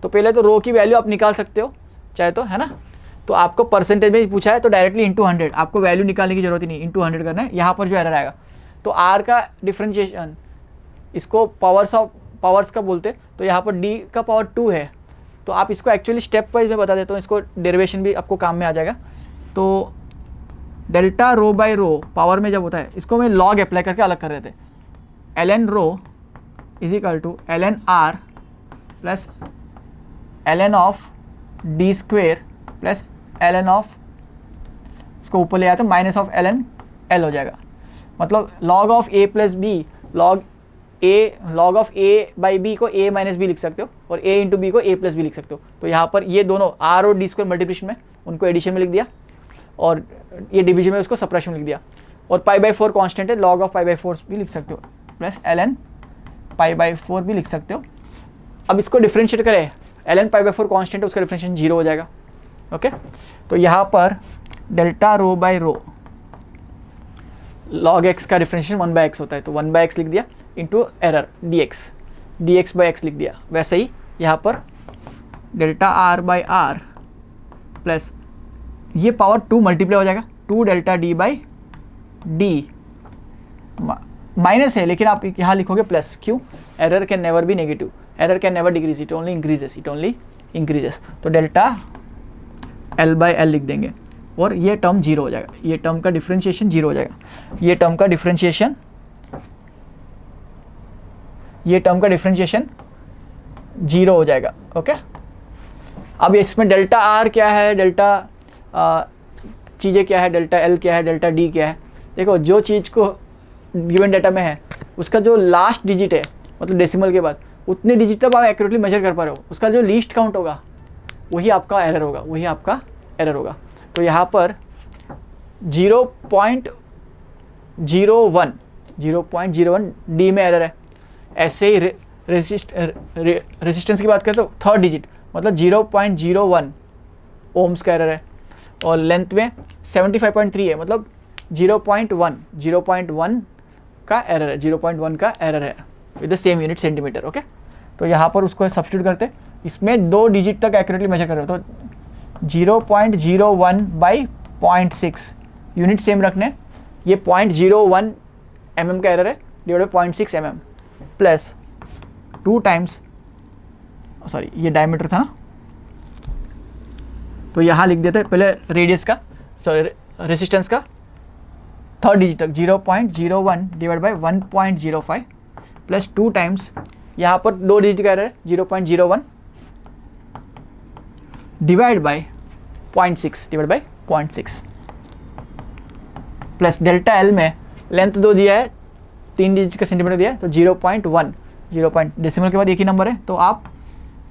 तो पहले तो रो की वैल्यू आप निकाल सकते हो चाहे तो, है ना। तो आपको परसेंटेज में पूछा है तो डायरेक्टली इंटू 100, आपको वैल्यू निकालने की जरूरत ही नहीं, इंटू 100 करना है। यहाँ पर जो एरर आएगा तो आर का डिफ्रेंशिएशन, इसको पावर्स का बोलते, तो यहाँ पर डी का पावर 2 है, तो आप इसको एक्चुअली स्टेप वाइज में बता देता हूँ, इसको डेरिवेशन भी आपको काम में आ जाएगा। तो delta rho by row power में जब होता है, इसको मैं लॉग अप्लाई करके अलग कर देते हैं, ln rho is equal to ln r plus ln of D square plus ln of, इसको ऊपर ले आते हैं माइनस ऑफ ln l हो जाएगा। मतलब log of a plus B, log of a by B को a माइनस बी लिख सकते हो, और a इंटू बी को a प्लस बी लिख सकते हो। तो यहाँ पर ये दोनों r और डी स्क्वेयर मल्टीप्लिकेशन में उनको एडिशन में लिख दिया, और ये डिवीजन में उसको सप्रेशन में लिख दिया, और π/4 कांस्टेंट है, log ऑफ π/4 भी लिख सकते हो, प्लस ln π/4 भी लिख सकते हो। अब इसको डिफ्रेंशिएट करें, ln π/4 कांस्टेंट है, उसका डिफ्रेंशिएशन 0 हो जाएगा। ओके, तो यहाँ पर delta rho by row log x का डिफ्रेंशिएशन 1/x होता है, तो 1/x लिख दिया इंटू एरर dx/x लिख दिया। वैसे ही यहाँ पर delta r by R plus ये पावर 2 मल्टीप्लाई हो जाएगा, 2 delta d by D, minus है लेकिन आप यहाँ लिखोगे प्लस, क्यों, error can never be negative, error can never decrease, it only increases, तो डेल्टा l बाई एल लिख देंगे, और ये टर्म 0 हो जाएगा, ये टर्म का डिफ्रेंशिएशन 0 हो जाएगा, ये टर्म का डिफ्रेंशिएशन 0 हो जाएगा। ओके, अब इसमें डेल्टा आर क्या है, डेल्टा चीज़ें क्या है, डेल्टा एल क्या है, डेल्टा डी क्या है। देखो, जो चीज़ को गिवन डाटा में है उसका जो लास्ट डिजिट है, मतलब डेसिमल के बाद उतने डिजिट तक आप एक्यूरेटली मेजर कर पा रहे हो, उसका जो लीस्ट काउंट होगा वही आपका एरर होगा, तो यहाँ पर 0.01 डी में एरर है। ऐसे ही रेजिस्टेंस की बात करें तो थर्ड डिजिट मतलब 0.01 ओम्स का एरर है, और लेंथ में 75.3 है मतलब 0.1 का एरर है, 0.1 का एरर है with the same unit centimetre. Okay, तो यहाँ पर उसको सब्स्टिट्यूट करते, इसमें 2 डिजिट तक एक्यूरेटली मेजर कर रहे हो तो 0.01 बाई 0.6 यूनिट सेम रखने, ये 0.01 mm का एरर है divide by 0.6 mm plus 2 times, sorry ये डायमीटर था ना, तो यहाँ लिख देते पहले रेडियस का, सॉरी रेसिस्टेंस का थर्ड डिजिट तक 0.01 डिवाइड बाई 1.05 प्लस 2 टाइम्स, यहाँ पर 2 डिजिट का एरर है 0.01 divide by 0.6 divide by 0.6 plus delta L में लेंथ 2 दिया है, 3 डिजिट का सेंटीमीटर दिया है तो 0.1 डेसिमल के बाद एक ही नंबर है तो आप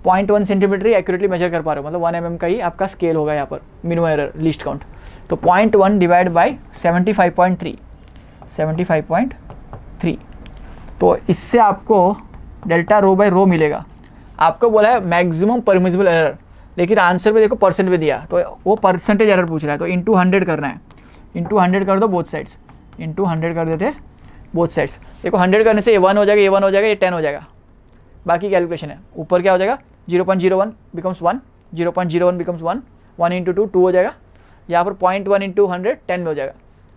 0.1 सेंटीमीटर ही एक्यूरेटली मेजर कर पा रहे हो, मतलब 1 mm का ही आपका स्केल होगा यहाँ पर मिनिमम एरर लीस्ट काउंट। तो 0.1 डिवाइड बाई 75.3, तो इससे आपको डेल्टा रो बाई रो मिलेगा। आपको बोला है मैक्सिमम परमिसिबल एरर, लेकिन आंसर में देखो परसेंट में दिया, तो वो परसेंटेज एरर पूछ रहा है, तो इंटू 100 करना है, इंटू 100 कर दो बोथ साइड्स, इंटू 100 कर देते बोथ साइड्स। देखो 100 करने से ये 1 हो जाएगा, ये 1 हो जाएगा, ये 10 हो जाएगा, बाकी कैलकुलेशन है। ऊपर क्या हो जाएगा 0.01 बिकम्स 1, 0.01 बिकम्स 1, 1 इंटू 2 हो जाएगा, यहाँ पर 0.1 इंटू 100 10 में हो जाएगा।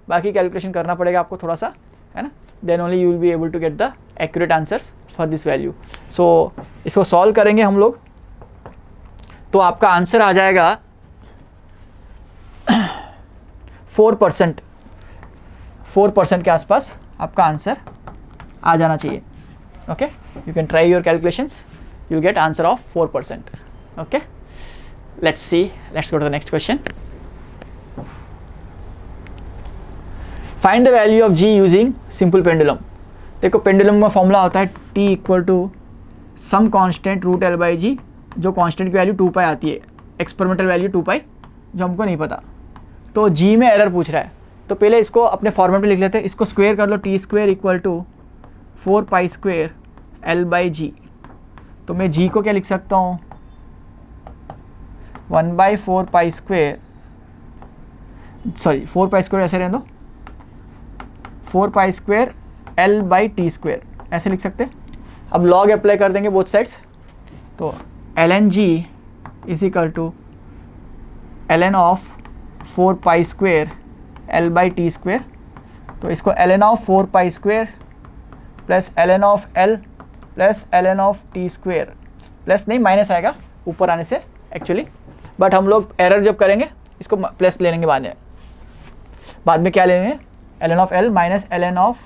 बाकी कैलकुलेशन करना पड़ेगा आपको थोड़ा सा, है ना, then only you will be able to get the accurate answers for this value. So इसको सॉल्व करेंगे हम लोग, तो आपका आंसर आ जाएगा 4% के आसपास आपका आंसर आ जाना चाहिए। Okay, you can try your calculations, you'll get answer of 4%. Okay, let's go to the next question. Find the value of g using simple pendulum. देखो पेंडुलम में फॉर्मूला होता है t equal to some constant root L by G, जो constant की value 2 पाई आती है, experimental value 2 पाई जो हमको नहीं पता, तो g में एरर पूछ रहा है, तो पहले इसको अपने फॉर्मेट में लिख लेते हैं। इसको स्क्वेयर कर लो, T square equal to 4 pi square L by G, तो मैं g को क्या लिख सकता हूँ 1/4 pi square, sorry 4 pi square ऐसे रहने दो, 4 pi square l by T square ऐसे लिख सकते। अब लॉग अप्लाई कर देंगे बोथ साइड्स, तो ln g is equal to ln of 4 pi square l by T square, तो इसको ln of 4 pi square plus ln of l plus ln of T square, plus नहीं minus आएगा ऊपर आने से एक्चुअली, बट हम लोग एरर जब करेंगे इसको प्लस ले लेंगे बाद में क्या लेंगे ln of l minus ln of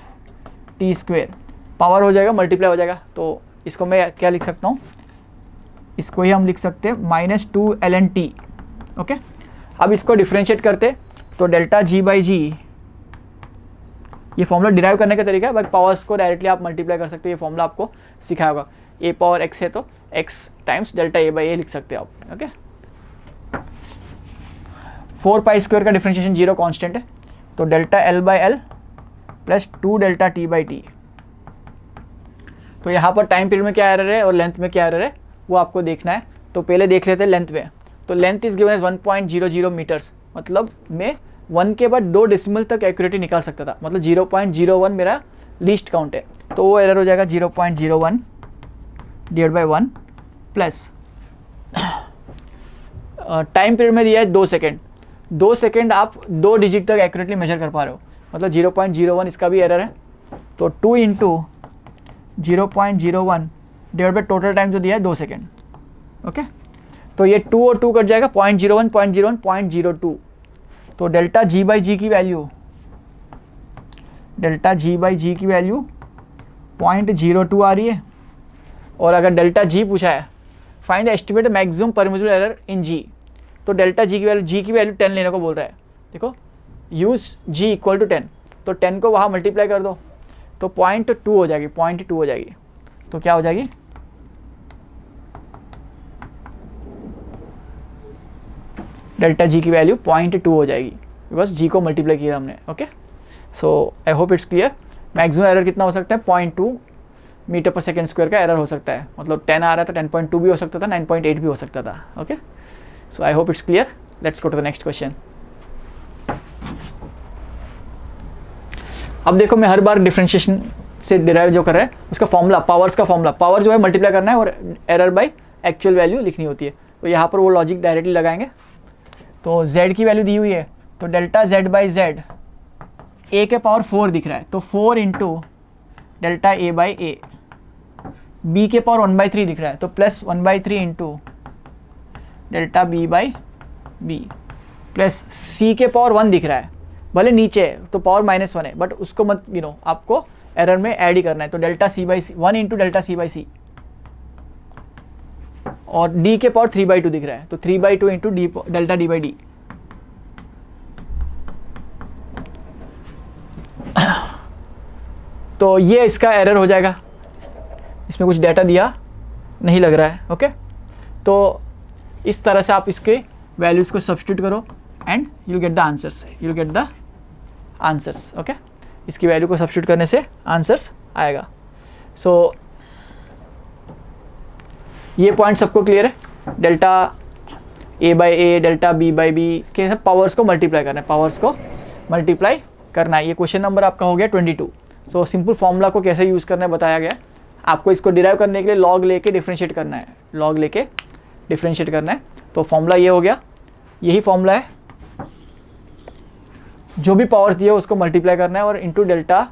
T square, power हो जाएगा मल्टीप्लाई हो जाएगा, तो इसको मैं क्या लिख सकता हूँ, इसको ही हम लिख सकते हैं -2 ln t। ओके, अब इसको डिफ्रेंशिएट करते तो डेल्टा g बाई जी, ये फॉर्मूला डिराइव करने का तरीका है, बट पावर्स को डायरेक्टली आप मल्टीप्लाई कर सकते हो, ये फॉर्मूला आपको सिखाया होगा। a पावर x है तो x times delta a by A लिख सकते हो आप। ओके, 4 पाई स्क्वायर का डिफ्रेंशिएशन 0 कांस्टेंट है, तो delta l by L plus 2 delta t by T. तो यहाँ पर टाइम पीरियड में क्या एरर है और लेंथ में क्या एरर है वो आपको देखना है, तो पहले देख लेते हैं लेंथ में। तो length is given as 1.00 metres, मतलब मैं 1 के बाद 2 डेसिमल तक एक्यूरेटली निकाल सकता था, मतलब 0.01 मेरा लीस्ट काउंट है, तो वो एरर हो जाएगा 0.01 divide by 1 plus time period में दिया है 2 सेकेंड, 2 सेकेंड आप 2 डिजिट तक एक्यूरेटली मेजर कर पा रहे हो, मतलब 0.01 इसका भी एरर है, तो 2 into 0.01 divide by total time जो दिया है 2 सेकेंड। ओके, तो ये 2 और 2 कट जाएगा, 0.01 0.01 0.02, तो डेल्टा g बाई जी की वैल्यू, डेल्टा g बाई जी की वैल्यू 0.02 आ रही है। और अगर डेल्टा g पूछा है find estimate maximum permissible error in g, तो डेल्टा g की वैल्यू 10 लेने को बोल रहा है। देखो यूज g इक्वल टू 10, तो 10 को वहाँ मल्टीप्लाई कर दो तो 0.2 हो जाएगी, 0.2 हो जाएगी, तो क्या हो जाएगी डेल्टा g की वैल्यू 0.2 हो जाएगी, बिकॉज g को मल्टीप्लाई किया हमने। Okay, so I hope it's clear. Maximum error कितना हो सकता है 0.2 मीटर पर सेकेंड स्क्वायर का एरर हो सकता है। मतलब 10 आ रहा था, 10.2 भी हो सकता था, 9.8 भी हो सकता था। Okay, so I hope it's clear. Let's go to the next question. अब देखो, मैं हर बार डिफरेंशिएशन से डिराइव जो कर रहा है उसका फॉर्मूला, पावर्स का फॉर्मूला, पावर जो है मल्टीप्लाई करना है और एरर बाय एक्चुअल वैल्यू लिखनी होती है। तो यहाँ पर वो लॉजिक डायरेक्टली लगाएंगे। तो z की वैल्यू दी हुई है, तो delta z by Z a के पावर 4 दिख रहा है, तो 4 into delta a by A. b के पावर 1/3 दिख रहा है, तो plus 1/3 into delta b by B, plus c के पावर 1 दिख रहा है, भले नीचे है तो पावर -1 है, बट उसको मत आपको एरर में ऐड ही करना है। तो delta c by C, 1 into delta c by C, और d के पावर 3/2 दिख रहा है, तो 3/2 into delta d by D. तो ये इसका एरर हो जाएगा, इसमें कुछ डाटा दिया नहीं लग रहा है। ओके, तो इस तरह से आप इसके वैल्यूज़ को सब्स्टिट्यूट करो and you will get the answers, you will get the answers. Okay, इसकी वैल्यू को सब्स्टिट्यूट करने से आंसर्स आएगा। सो ये पॉइंट सबको क्लियर है? Delta a by A, delta b by B के सब पावर्स को मल्टीप्लाई करना है, पावर्स को मल्टीप्लाई करना है। ये क्वेश्चन नंबर आपका हो गया 22। सो सिंपल फॉर्मूला को कैसे यूज़ करना है बताया गया। आपको इसको डिराइव करने के लिए लॉग लेके डिफ्रेंशिएट करना है, लॉग लेके डिफ्रेंशिएट करना है। तो फॉर्मूला ये हो गया, यही फॉर्मूला है। जो भी पावर्स दिए उसको मल्टीप्लाई करना है और into delta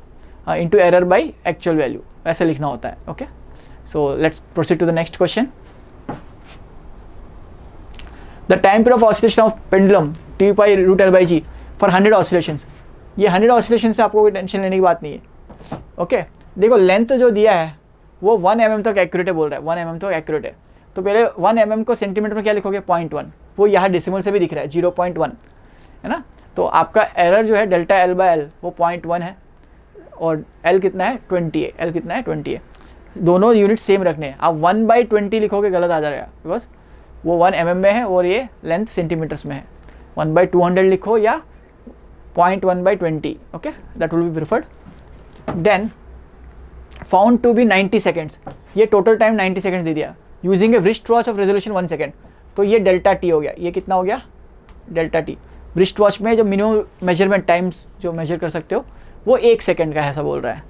into error by actual value ऐसे लिखना होता है। Okay, so let's proceed to the next question. The time period of oscillation of pendulum T pi root L by G for 100 oscillations. ये 100 oscillation से आपको कोई tension लेने की बात नहीं है। ओके, देखो लेंथ जो दिया है वो 1 mm तक एक्यूरेट है, बोल रहा है 1 mm तक एक्यूरेट है। तो पहले 1 mm को सेंटीमीटर में क्या लिखोगे? 0.1, वो यहाँ डेसिमल से भी दिख रहा है 0.1, है ना। तो आपका एरर जो है डेल्टा एल बाई एल वो 0.1 है, और एल कितना है? 20 है। एल कितना है? 20 है। दोनों यूनिट सेम रखने हैं। आप 1/20 लिखोगे गलत आ जाएगा, बिकॉज वो 1 mm में है और ये लेंथ सेंटीमीटर्स में है। 1/200 लिखो या 0.1/20। Okay, that will be preferred. Then found to be 90 seconds, ये टोटल टाइम 90 सेकेंड्स दे दिया using a wrist watch of resolution 1 second. तो ये डेल्टा टी हो गया। ये कितना हो गया? Delta T. रिस्ट वॉच में जो मिनिमम मेजरमेंट टाइम्स जो मेजर कर सकते हो वो 1 सेकेंड का है, ऐसा बोल रहा है।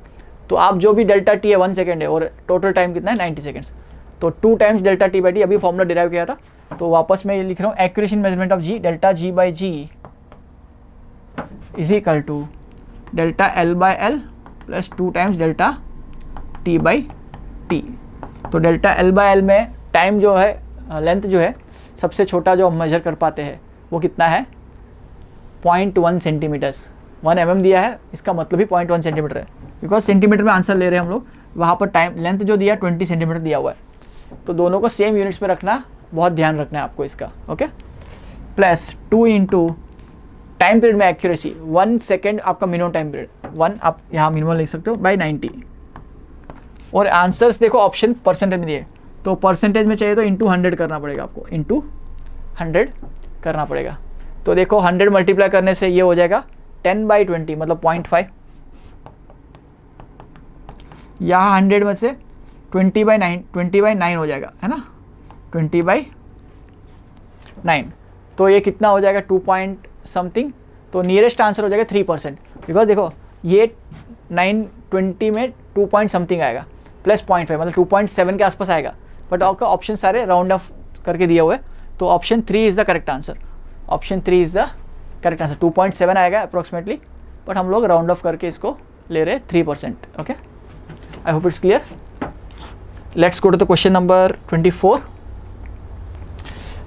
तो आप जो भी डेल्टा टी है 1 सेकेंड है और टोटल टाइम कितना है? 90 सेकेंड्स। तो 2 times delta T by T, अभी फॉर्मूला डिराइव किया था। तो वापस मैं ये लिख रहा हूँ, एक्यूरेशन measurement of G, delta G by G is equal to delta L by L plus 2 times delta T by T. तो डेल्टा एल बाई एल में टाइम जो है, लेंथ जो है, सबसे छोटा जो हम मेजर कर पाते हैं वो कितना है? 0.1 सेंटीमीटर्स। 1 mm दिया है, इसका मतलब ही 0.1 सेंटीमीटर है, बिकॉज सेंटीमीटर में आंसर ले रहे हैं हम लोग। वहाँ पर टाइम लेंथ जो दिया 20 सेंटीमीटर दिया हुआ है। तो दोनों को सेम यूनिट्स में रखना, बहुत ध्यान रखना है आपको इसका। Okay, plus 2 into time period में एक्यूरेसी 1 सेकेंड आपका मिनिमम टाइम पीरियड 1, आप यहाँ मिनिमम लिख सकते हो, बाई 90। और आंसर्स देखो ऑप्शन परसेंटेज में दिए, तो परसेंटेज में चाहिए तो इंटू 100 करना पड़ेगा आपको, इंटू 100 करना पड़ेगा। तो देखो 100 मल्टीप्लाई करने से ये हो जाएगा 10/20 मतलब 0.5। यहाँ 100 में से 20/9 हो जाएगा, है ना, 20/9। तो ये कितना हो जाएगा? 2 पॉइंट समथिंग। तो नियरेस्ट आंसर हो जाएगा 3%, बिकॉज देखो ये 920 में 2 पॉइंट समथिंग आएगा प्लस 0.5 मतलब 2.7 के आसपास आएगा। बट आपका ऑप्शन सारे राउंड ऑफ करके दिया हुआ है, तो option 3 is the correct answer. Option 3 is the correct answer. 2.7 आएगा अप्रोक्सीमेटली, बट हम लोग राउंड ऑफ करके इसको ले रहे 3%। Okay, I hope it's clear. Let's go to the question number 24।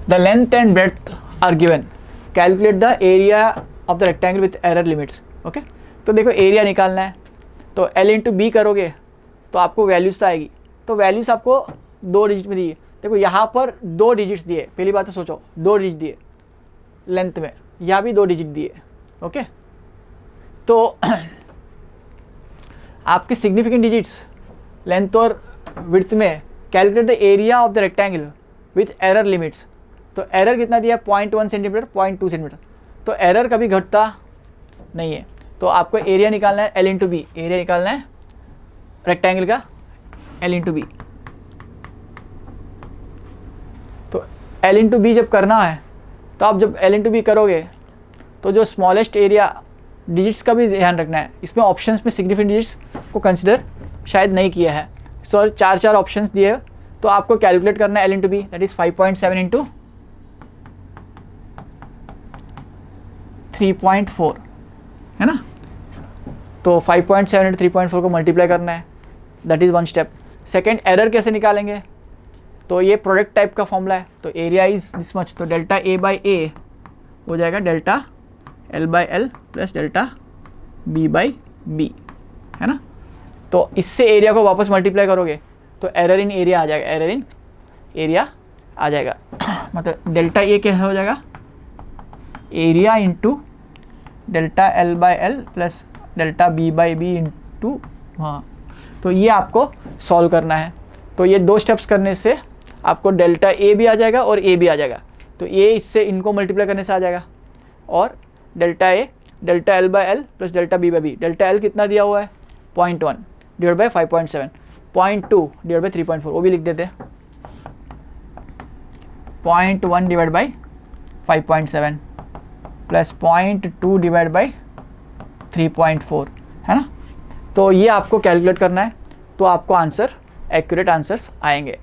The length and breadth are given, calculate the area of the rectangle with error limits. Okay, तो देखो area निकालना है, तो L इंटू बी करोगे तो आपको values तो आएगी। तो वैल्यूज़ आपको 2 डिजिट में दिए। देखो यहाँ पर 2 डिजिट्स दिए, पहली बात तो सोचो 2 डिजिट दिए लेंथ में, यहाँ भी 2 डिजिट दिए। ओके, तो आपके सिग्निफिकेंट डिजिट्स लेंथ और विड्थ में calculate the area of the rectangle with error limits. तो एरर कितना दिया? 0.1 सेंटीमीटर, 0.2 सेंटीमीटर। तो एरर कभी घटता नहीं है। तो आपको एरिया निकालना है L इंटू बी, एरिया निकालना है रेक्टेंगल का L इंटू बी। तो L इंटू बी जब करना है तो आप जब L इंटू बी करोगे तो जो स्मॉलेस्ट एरिया डिजिट्स का भी ध्यान रखना है। इसमें ऑप्शंस में सिग्निफिकेंट डिजिट्स को कंसिडर शायद नहीं किया है। सो चार ऑप्शंस दिए, तो आपको कैलकुलेट करना है L into B, that is 5.7 into 3.4, है ना। तो 5.7 इंटू 3.4 को मल्टीप्लाई करना है, that is one step. Second, error कैसे निकालेंगे, तो ये प्रोडक्ट टाइप का फॉर्मूला है। तो एरिया इज दिस मच, तो डेल्टा ए बाई ए हो जाएगा delta L by L plus delta B by B, है ना। तो इससे एरिया को वापस मल्टीप्लाई करोगे तो एरर इन एरिया आ जाएगा, एरर इन एरिया आ जाएगा। मतलब डेल्टा ए कैसे हो जाएगा, area into delta L by L plus delta B by B into, हाँ। तो ये आपको सॉल्व करना है। तो ये दो स्टेप्स करने से आपको डेल्टा ए भी आ जाएगा और ए भी आ जाएगा। तो ए इससे इनको मल्टीप्लाई करने से आ जाएगा, और delta A delta L by L plus delta B by B. Delta L कितना दिया हुआ है 0.1 डिवाइड बाई 5.7, 0.2 डिवाइड बाई 3.4, वो भी लिख देते हैं 0.1 divide by 5.7 plus 0.2 divide by 3.4, है ना। तो ये आपको कैलकुलेट करना है, तो आपको आंसर एक्यूरेट आंसर्स आएंगे।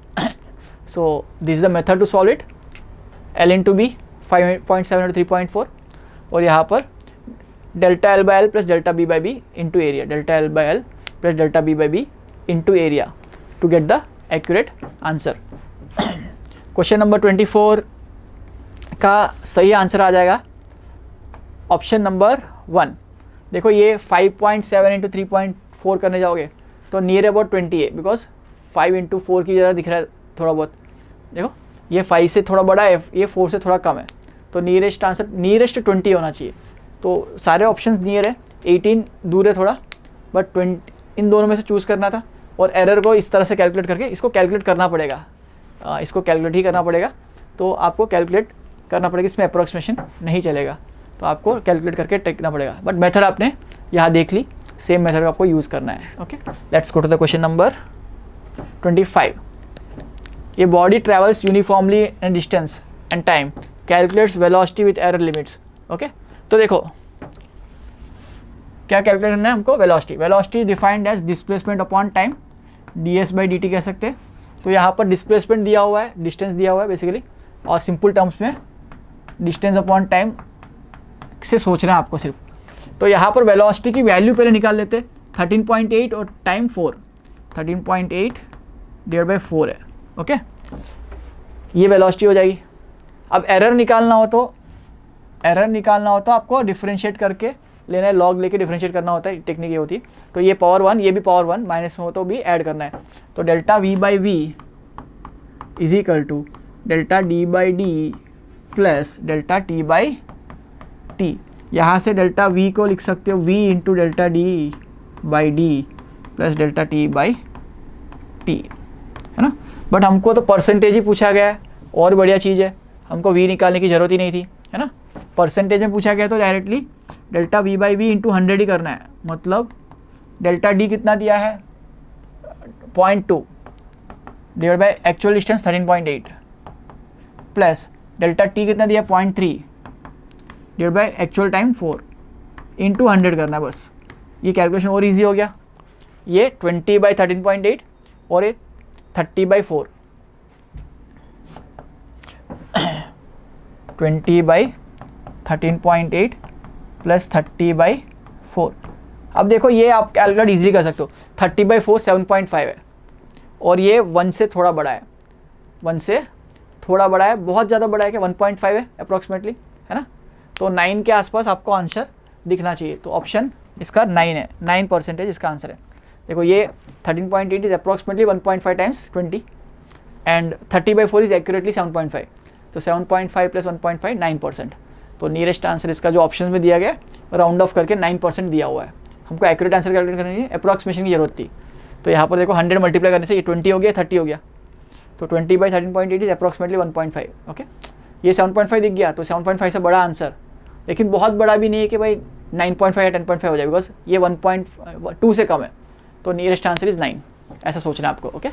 So this is the method to solve it. L into B 5.7 और 3.4, और यहाँ पर delta L by L plus delta B by B into area, delta L by L plus delta B by B into area to get the accurate answer. Question number 24 का सही answer आ जाएगा option number 1। देखो ये 5.7 into 3.4 करने जाओगे तो near about 20 है, because 5 into 4 की जगह दिख रहा है थोड़ा बहुत। देखो ये 5 से थोड़ा बड़ा है, ये 4 से थोड़ा कम है, तो नियरेस्ट आंसर नियरेस्ट 20 होना चाहिए। तो सारे ऑप्शंस नियर है, 18 दूर है थोड़ा, बट 20 इन दोनों में से चूज़ करना था। और एरर को इस तरह से कैलकुलेट करके इसको कैलकुलेट करना पड़ेगा, इसको कैलकुलेट ही करना पड़ेगा। तो आपको कैलकुलेट करना पड़ेगा, इसमें अप्रॉक्सीमेशन नहीं चलेगा, तो आपको कैलकुलेट करके टेकना पड़ेगा। बट मेथड आपने यहाँ देख ली, सेम मेथड आपको यूज़ करना है। Okay, let's go to the question number 25। ये body travels uniformly and distance and time, calculates velocity with error limits. Okay, तो देखो क्या कैलकुलेट करना है हमको, velocity. Velocity defined as displacement upon time, ds by dt कह सकते हैं। तो यहाँ पर डिस्प्लेसमेंट दिया हुआ है, डिस्टेंस दिया हुआ है बेसिकली, और सिंपल टर्म्स में डिस्टेंस अपॉन टाइम से सोचना है आपको सिर्फ। तो यहाँ पर वेलोसिटी की वैल्यू पहले निकाल लेते, 13.8 और टाइम 4, 13.8 डिवाइड बाई 4 है। ओके, ये वेलोसिटी हो जाएगी। अब एरर निकालना हो तो आपको डिफरेंशिएट करके लेना है, लॉग लेके डिफरेंशिएट करना होता है, टेक्निक ये होती है। तो ये पावर 1, ये भी पावर 1, माइनस में हो तो भी ऐड करना है। तो delta V by V is equal to delta D by D plus delta T by T. यहाँ से डेल्टा वी को लिख सकते हो v into delta D by D plus delta T by T, है ना। बट हमको तो परसेंटेज ही पूछा गया है, और बढ़िया चीज़ है, हमको v निकालने की ज़रूरत ही नहीं थी, है ना। परसेंटेज में पूछा गया तो directly delta V by V into 100 ही करना है। मतलब डेल्टा डी कितना दिया है 0.2 divide by actual distance 13.8 plus delta T कितना दिया 0.3 divide by actual time 4 into 100 करना है बस। ये कैलकुलेशन और इजी हो गया। ये 20 बाई 13.8 और ये 30 बाई 4, 20 बाई 13.8 प्लस 30 बाई 4। अब देखो ये आप कैलकुलेट इजीली कर सकते हो। 30 बाई 4 7.5 है, और ये 1 से थोड़ा बड़ा है, 1 से थोड़ा बड़ा है, बहुत ज़्यादा बड़ा है, कि 1.5 है अप्रॉक्सीमेटली, है ना। तो 9 के आसपास आपको आंसर दिखना चाहिए। तो ऑप्शन इसका 9 है, 9% इसका आंसर है। देखो ये 13.8 is approximately 1.5 times 20 and 30 by 4 is accurately 7.5। तो 7.5 प्लस 1.5 9%। तो नियरेस्ट आंसर इसका जो ऑप्शन में दिया गया राउंड ऑफ करके 9% दिया हुआ है। हमको एक्यूरेट आंसर कैलकुलेट करने की अप्रॉक्सीमेशन की जरूरत थी। तो यहाँ पर देखो 100 मल्टीप्लाई करने से ये 20 हो गया, 30 हो गया। तो 20 बाई 13.8 इज अप्रॉक्सीमेटली 1.5। ओके, ये 7.5 दिख गया, तो 7.5 से बड़ा आंसर, लेकिन बहुत बड़ा भी नहीं है कि भाई 9.5 या 10.5 हो जाए, बिकॉज ये 1.2 से कम है। तो नियरेस्ट आंसर इज 9। ऐसा सोचना है आपको. Okay,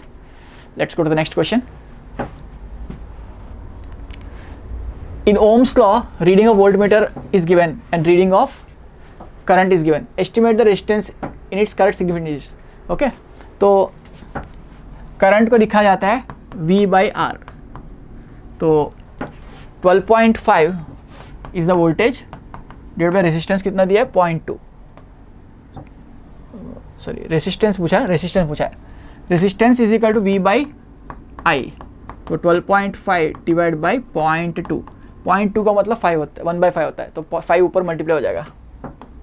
let's go to the next question. In Ohm's law, reading of voltmeter is given and reading of current is given. Estimate the resistance in its correct significant digits. Okay, तो current को लिखा जाता है V/R. तो 12.5 is the voltage divide by resistance कितना दिया है 0.2. Sorry, resistance पूछा है, resistance is equal to V/I. तो 12.5 डिवाइड बाई 0.2. 0.2 का मतलब 5 होता है, 1/5 होता है, तो 5 ऊपर मल्टीप्लाई हो जाएगा.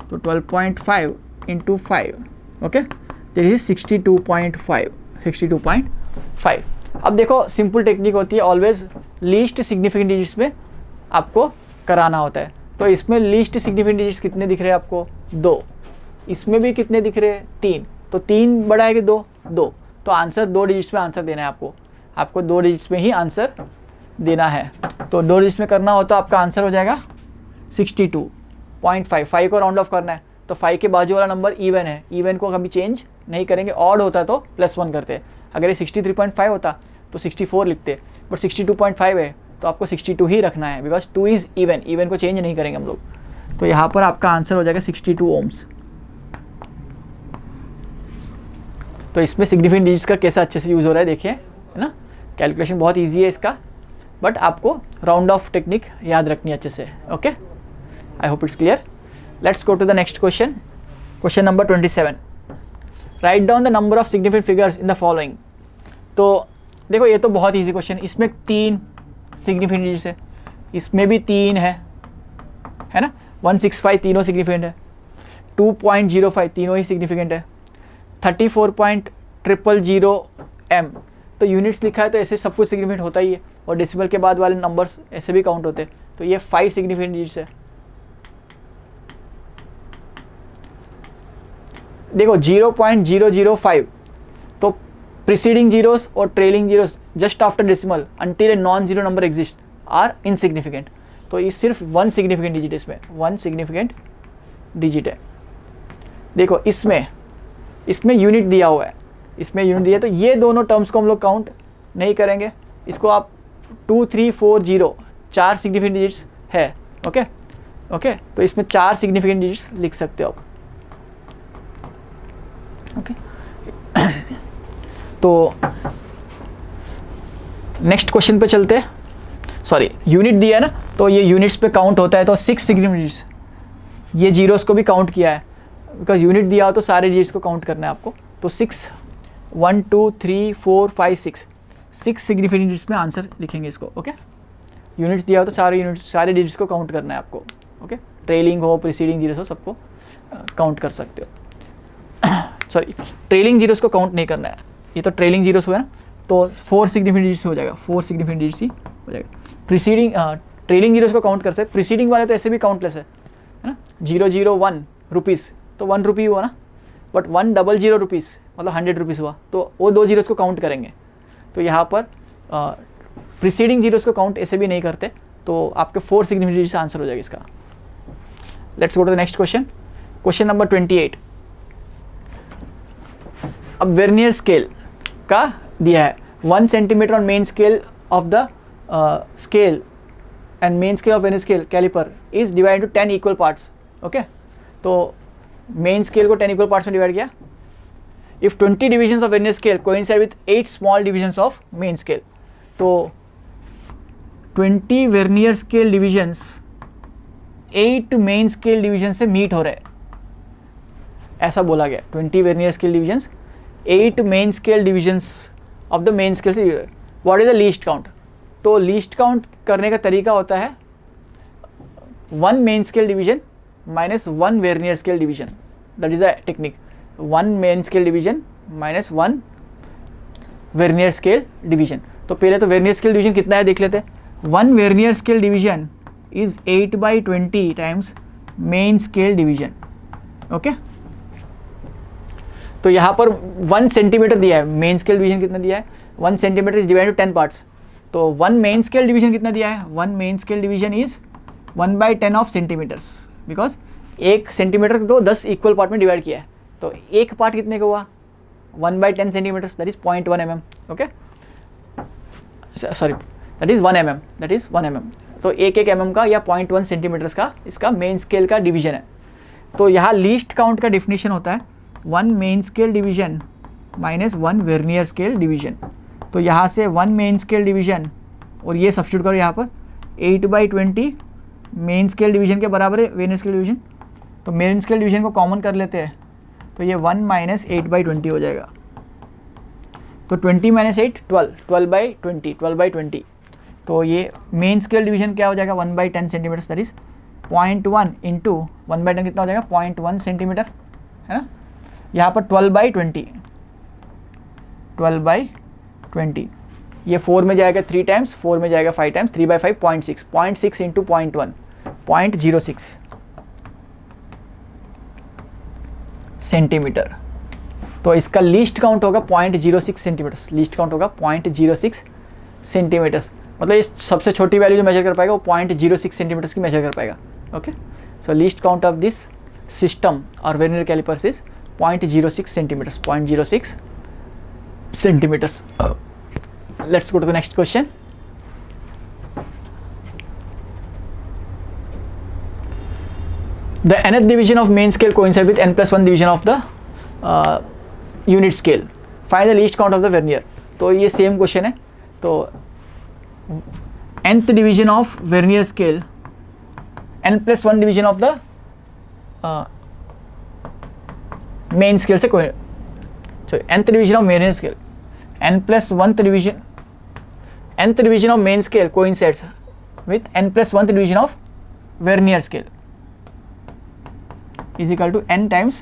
तो 12.5 इंटू 5. Okay, this is 62.5. अब देखो सिंपल टेक्निक होती है, ऑलवेज लीस्ट सिग्निफिकेंट डिजिट्स में आपको कराना होता है. तो इसमें लीस्ट सिग्निफिकेंट डिजिट्स कितने दिख रहे हैं आपको 2. इसमें भी कितने दिख रहे हैं 3. तो 3 बड़ा है कि 2. तो आंसर 2 डिजिट्स में आंसर देना है आपको 2 डिजिट्स में ही आंसर देना है. तो 2 डिजिट्स में करना हो तो आपका आंसर हो जाएगा 62.5. 5 को राउंड ऑफ करना है, तो 5 के बाजू वाला नंबर इवन है, इवन को कभी चेंज नहीं करेंगे. ऑड होता तो +1 करते. अगर ये 63.5 होता तो 64 लिखते, बट 62.5 है तो आपको 62 ही रखना है, बिकॉज 2 इज़ इवन को चेंज नहीं करेंगे हम लोग. तो यहाँ पर आपका आंसर हो जाएगा 62 ओम्स. तो इसमें सिग्निफिकेंट डिजिट्स का कैसा अच्छे से यूज़ हो रहा है देखिए, है ना. कैलकुलेशन बहुत ईजी है इसका, बट आपको राउंड ऑफ टेक्निक याद रखनी है अच्छे से. Okay, I hope it's clear. Let's go to the next question. Question number 27. Write down the number of significant figures in the following. तो देखो ये तो बहुत ईजी क्वेश्चन. इसमें 3 सिग्निफिकेंट डिजिट्स है, इसमें भी 3 है ना. 165 तीनों सिग्निफिकेंट है, 2.05 तीनों ही सिग्निफिकेंट है, 34.000 m. तो यूनिट्स लिखा है तो ऐसे सब कुछ सिग्निफिकेंट होता ही है, और डेसिमल के बाद वाले नंबर्स ऐसे भी काउंट होते हैं. तो ये 5 सिग्निफिकेंट डिजिट्स है. देखो 0.005, तो प्रीसीडिंग जीरोस और trailing zeros just after decimal until a non zero number exist are insignificant. तो ये सिर्फ 1 सिग्निफिकेंट डिजिट है, इसमें 1 सिग्निफिकेंट डिजिट है. देखो इसमें यूनिट दिया हुआ है, इसमें यूनिट दिया है, तो ये दोनों टर्म्स को हम लोग काउंट नहीं करेंगे. इसको आप 2, 3, 4, 0 4 सिग्निफिकेंट डिजिट्स है. ओके, तो इसमें 4 सिग्निफिकेंट डिजिट्स लिख सकते हो आप. ओके, तो नेक्स्ट क्वेश्चन पे चलते हैं. सॉरी, यूनिट दिया है ना, तो ये यूनिट्स पे काउंट होता है. तो 6 सिग्निफिकेंट डिजिट्स, ये जीरोस को भी काउंट किया है, बिकॉज यूनिट दिया हो तो सारे डिजिट्स को काउंट करना है आपको. तो 6, 1, 2, 3, 4, 5, 6 सिग्निफिकेंट डिजिट्स में आंसर लिखेंगे इसको. ओके, यूनिट्स दिया हो तो सारे डिजिट्स को काउंट करना है आपको. ओके, ट्रेलिंग हो प्रीसीडिंग जीरोस हो सबको काउंट कर सकते हो. सॉरी, ट्रेलिंग जीरोस को काउंट नहीं करना है, ये तो ट्रेलिंग जीरोस हुआ ना, तो 4 सिग्निफिकेंट डिजिट्स हो जाएगा, 4 सिग्निफिकेंट डिजिट्स ही हो जाएगा. प्रीसीडिंग ट्रेलिंग जीरोस को काउंट कर सकते, प्रीसीडिंग वाले तो ऐसे भी काउंटलेस है ना. 001 रुपीज़ तो 1 रुपी हुआ ना, बट 100 रुपीज़ मतलब 100 रुपीज़ हुआ, तो वो 2 जीरोस को काउंट करेंगे. तो यहाँ पर प्रीसीडिंग जीरोस को काउंट ऐसे भी नहीं करते, तो आपके 4 सिग्निफिकेंट डिजिट्स आंसर हो जाएगा इसका. Let's go to the next question. Question number 28. अब वेर्नियर स्केल का दिया है 1 centimetre on main scale of the scale and main scale of vernier scale caliper is divide to 10 equal parts. Okay, तो main scale को 10 equal parts में divide किया. If 20 divisions of vernier scale coincide with 8 small divisions of main scale. तो 20 vernier scale divisions 8 main scale division से meet हो रहे, ऐसा बोला गया. 20 vernier scale divisions 8 main scale divisions of the main scale से. What is the least count. तो least count करने का तरीका होता है 1 main scale division minus 1 vernier scale division. That is the technique. 1 main scale division minus 1 vernier scale division. तो पहले तो वेर्नियर स्केल डिवीजन कितना है देख लेते हैं. 1 vernier scale division is 8/20 times main scale division. Okay, तो यहाँ पर 1 सेंटीमीटर दिया है, मेन स्केल डिवीजन कितना दिया है 1 centimetre is divide to 10 parts. तो 1 मेन स्केल डिवीजन कितना दिया है 1 main scale division is 1/10 of centimetres, because 1 centimetre को 10 इक्वल पार्ट में डिवाइड किया है. तो एक पार्ट कितने का हुआ 1/10 centimetres, that is 0.1 mm. Okay, sorry, that is 1 mm, that is 1 mm. तो एक mm का या 0.1 सेंटीमीटर्स का इसका मेन स्केल का डिवीजन है. तो यहाँ लीस्ट काउंट का डिफिनीशन होता है 1 main scale division minus 1 vernier scale division. तो यहाँ से 1 मेन स्केल डिवीजन और ये सब्स्टिट्यूट करो यहाँ पर 8/20 मेन स्केल डिवीजन के बराबर है वर्नियर स्केल डिवीजन. तो मेन स्केल डिवीजन को कॉमन कर लेते हैं तो ये 1 माइनस 8/20 हो जाएगा. तो 20 माइनस 8 12, 12/20, 12/20. तो ये मेन स्केल डिवीजन क्या हो जाएगा 1/10 सेंटीमीटर, दैट इज 0.1 इंटू 1/10 कितना हो जाएगा 0.1 सेंटीमीटर, है ना. यहाँ पर 12/20, 12/20 ये 4 में जाएगा 3 टाइम्स, 4 में जाएगा 5 टाइम्स, 3/5 0.6, 0.6 इंटू 0.1 0.06 सेंटीमीटर. तो इसका लीस्ट काउंट होगा 0.06 सेंटीमीटर्स, लीस्ट काउंट होगा 0.06 सेंटीमीटर्स. मतलब इस सबसे छोटी वैल्यू जो मेजर कर पाएगा वो 0.06 सेंटीमीटर्स की मेजर कर पाएगा. Okay, so least count of this system और vernier callipers is 0.06 centimetres, 0.06 centimetres. Let's go to the next question. The nth division of main scale coincide with n+1 division of the unit scale. Find the least count of the vernier. तो ये same question है. तो nth division of vernier scale, n+1 division of the main scale से कोई, sorry, nth division of vernier scale, n+1 division, nth division of main scale coincides with n+1 division of vernier scale is equal to n times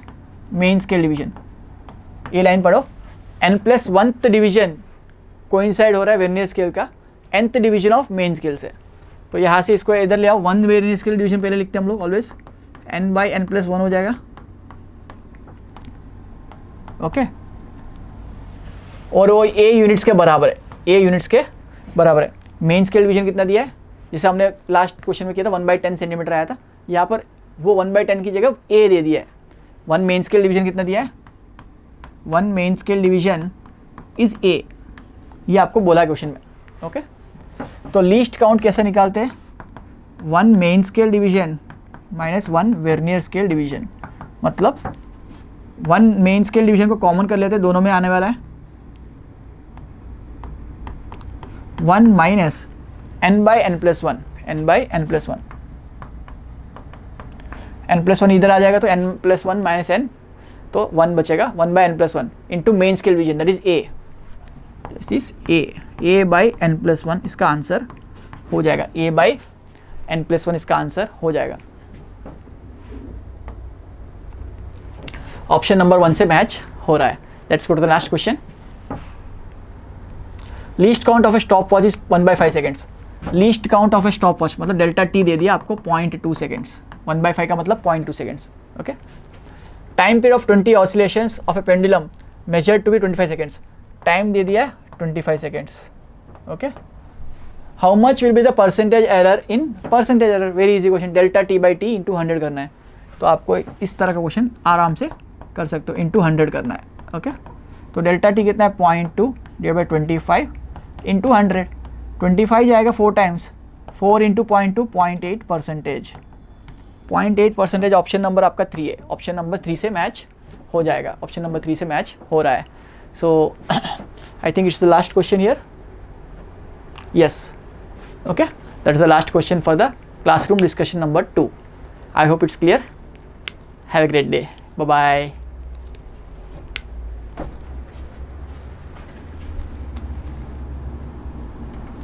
main scale division. ये line पढ़ो, n+1 division coincide हो रहा है vernier scale का nth division of main scale से. तो यहाँ से इसको इधर ले आओ, 1 वर्नियर स्केल डिवीजन पहले लिखते हैं हम लोग ऑलवेज, n/n+1 हो जाएगा. ओके, और वो a यूनिट्स के बराबर है, a यूनिट्स के बराबर है. मेन स्केल डिवीजन कितना दिया है, जैसे हमने लास्ट क्वेश्चन में किया था 1/10 सेंटीमीटर आया था, यहाँ पर वो 1/10 की जगह a दे दिया है. 1 मेन स्केल डिवीजन कितना दिया है, 1 main scale division is a, ये आपको बोला है क्वेश्चन में. ओके, तो लीस्ट काउंट कैसे निकालते हैं, 1 main scale division minus 1 vernier scale division. मतलब 1 मेन स्केल डिवीजन को कॉमन कर लेते हैं, दोनों में आने वाला है 1 माइनस n/n+1, n/n+1, n+1 इधर आ जाएगा तो n+1 माइनस n, तो 1 बचेगा, 1/n+1 into main scale division that is a, this is a/n+1 इसका आंसर हो जाएगा, a/n+1 इसका आंसर हो जाएगा. ऑप्शन नंबर 1 से मैच हो रहा है. Let's go to the last question. Least count of a stop watch is 1/5 seconds. Least count of a stop watch मतलब डेल्टा टी दे दिया आपको 0.2 सेकेंड्स, 1/5 का मतलब 0.2 seconds. Okay, time period of 20 oscillations of a pendulum measured to be 25 seconds. Time दे दिया 25 seconds. Okay, how much will be the percentage error in, percentage error very easy question, delta t/t into 100 करना है. तो आपको इस तरह का question आराम से कर सकते हो, इंटू 100 करना है. ओके, तो डेल्टा टी कितना है 0.2 डिवाइड बाई 25 इंटू 100. 25 जाएगा 4 टाइम्स, 4 इंटू 0.2 0.8%. 0.8% ऑप्शन नंबर आपका 3 है. ऑप्शन नंबर 3 से मैच हो जाएगा, ऑप्शन नंबर 3 से मैच हो रहा है. So I think it's the last question here. Yes, okay, that is the last question for the classroom discussion number 2. I hope it's clear. Have a great day. Bye bye.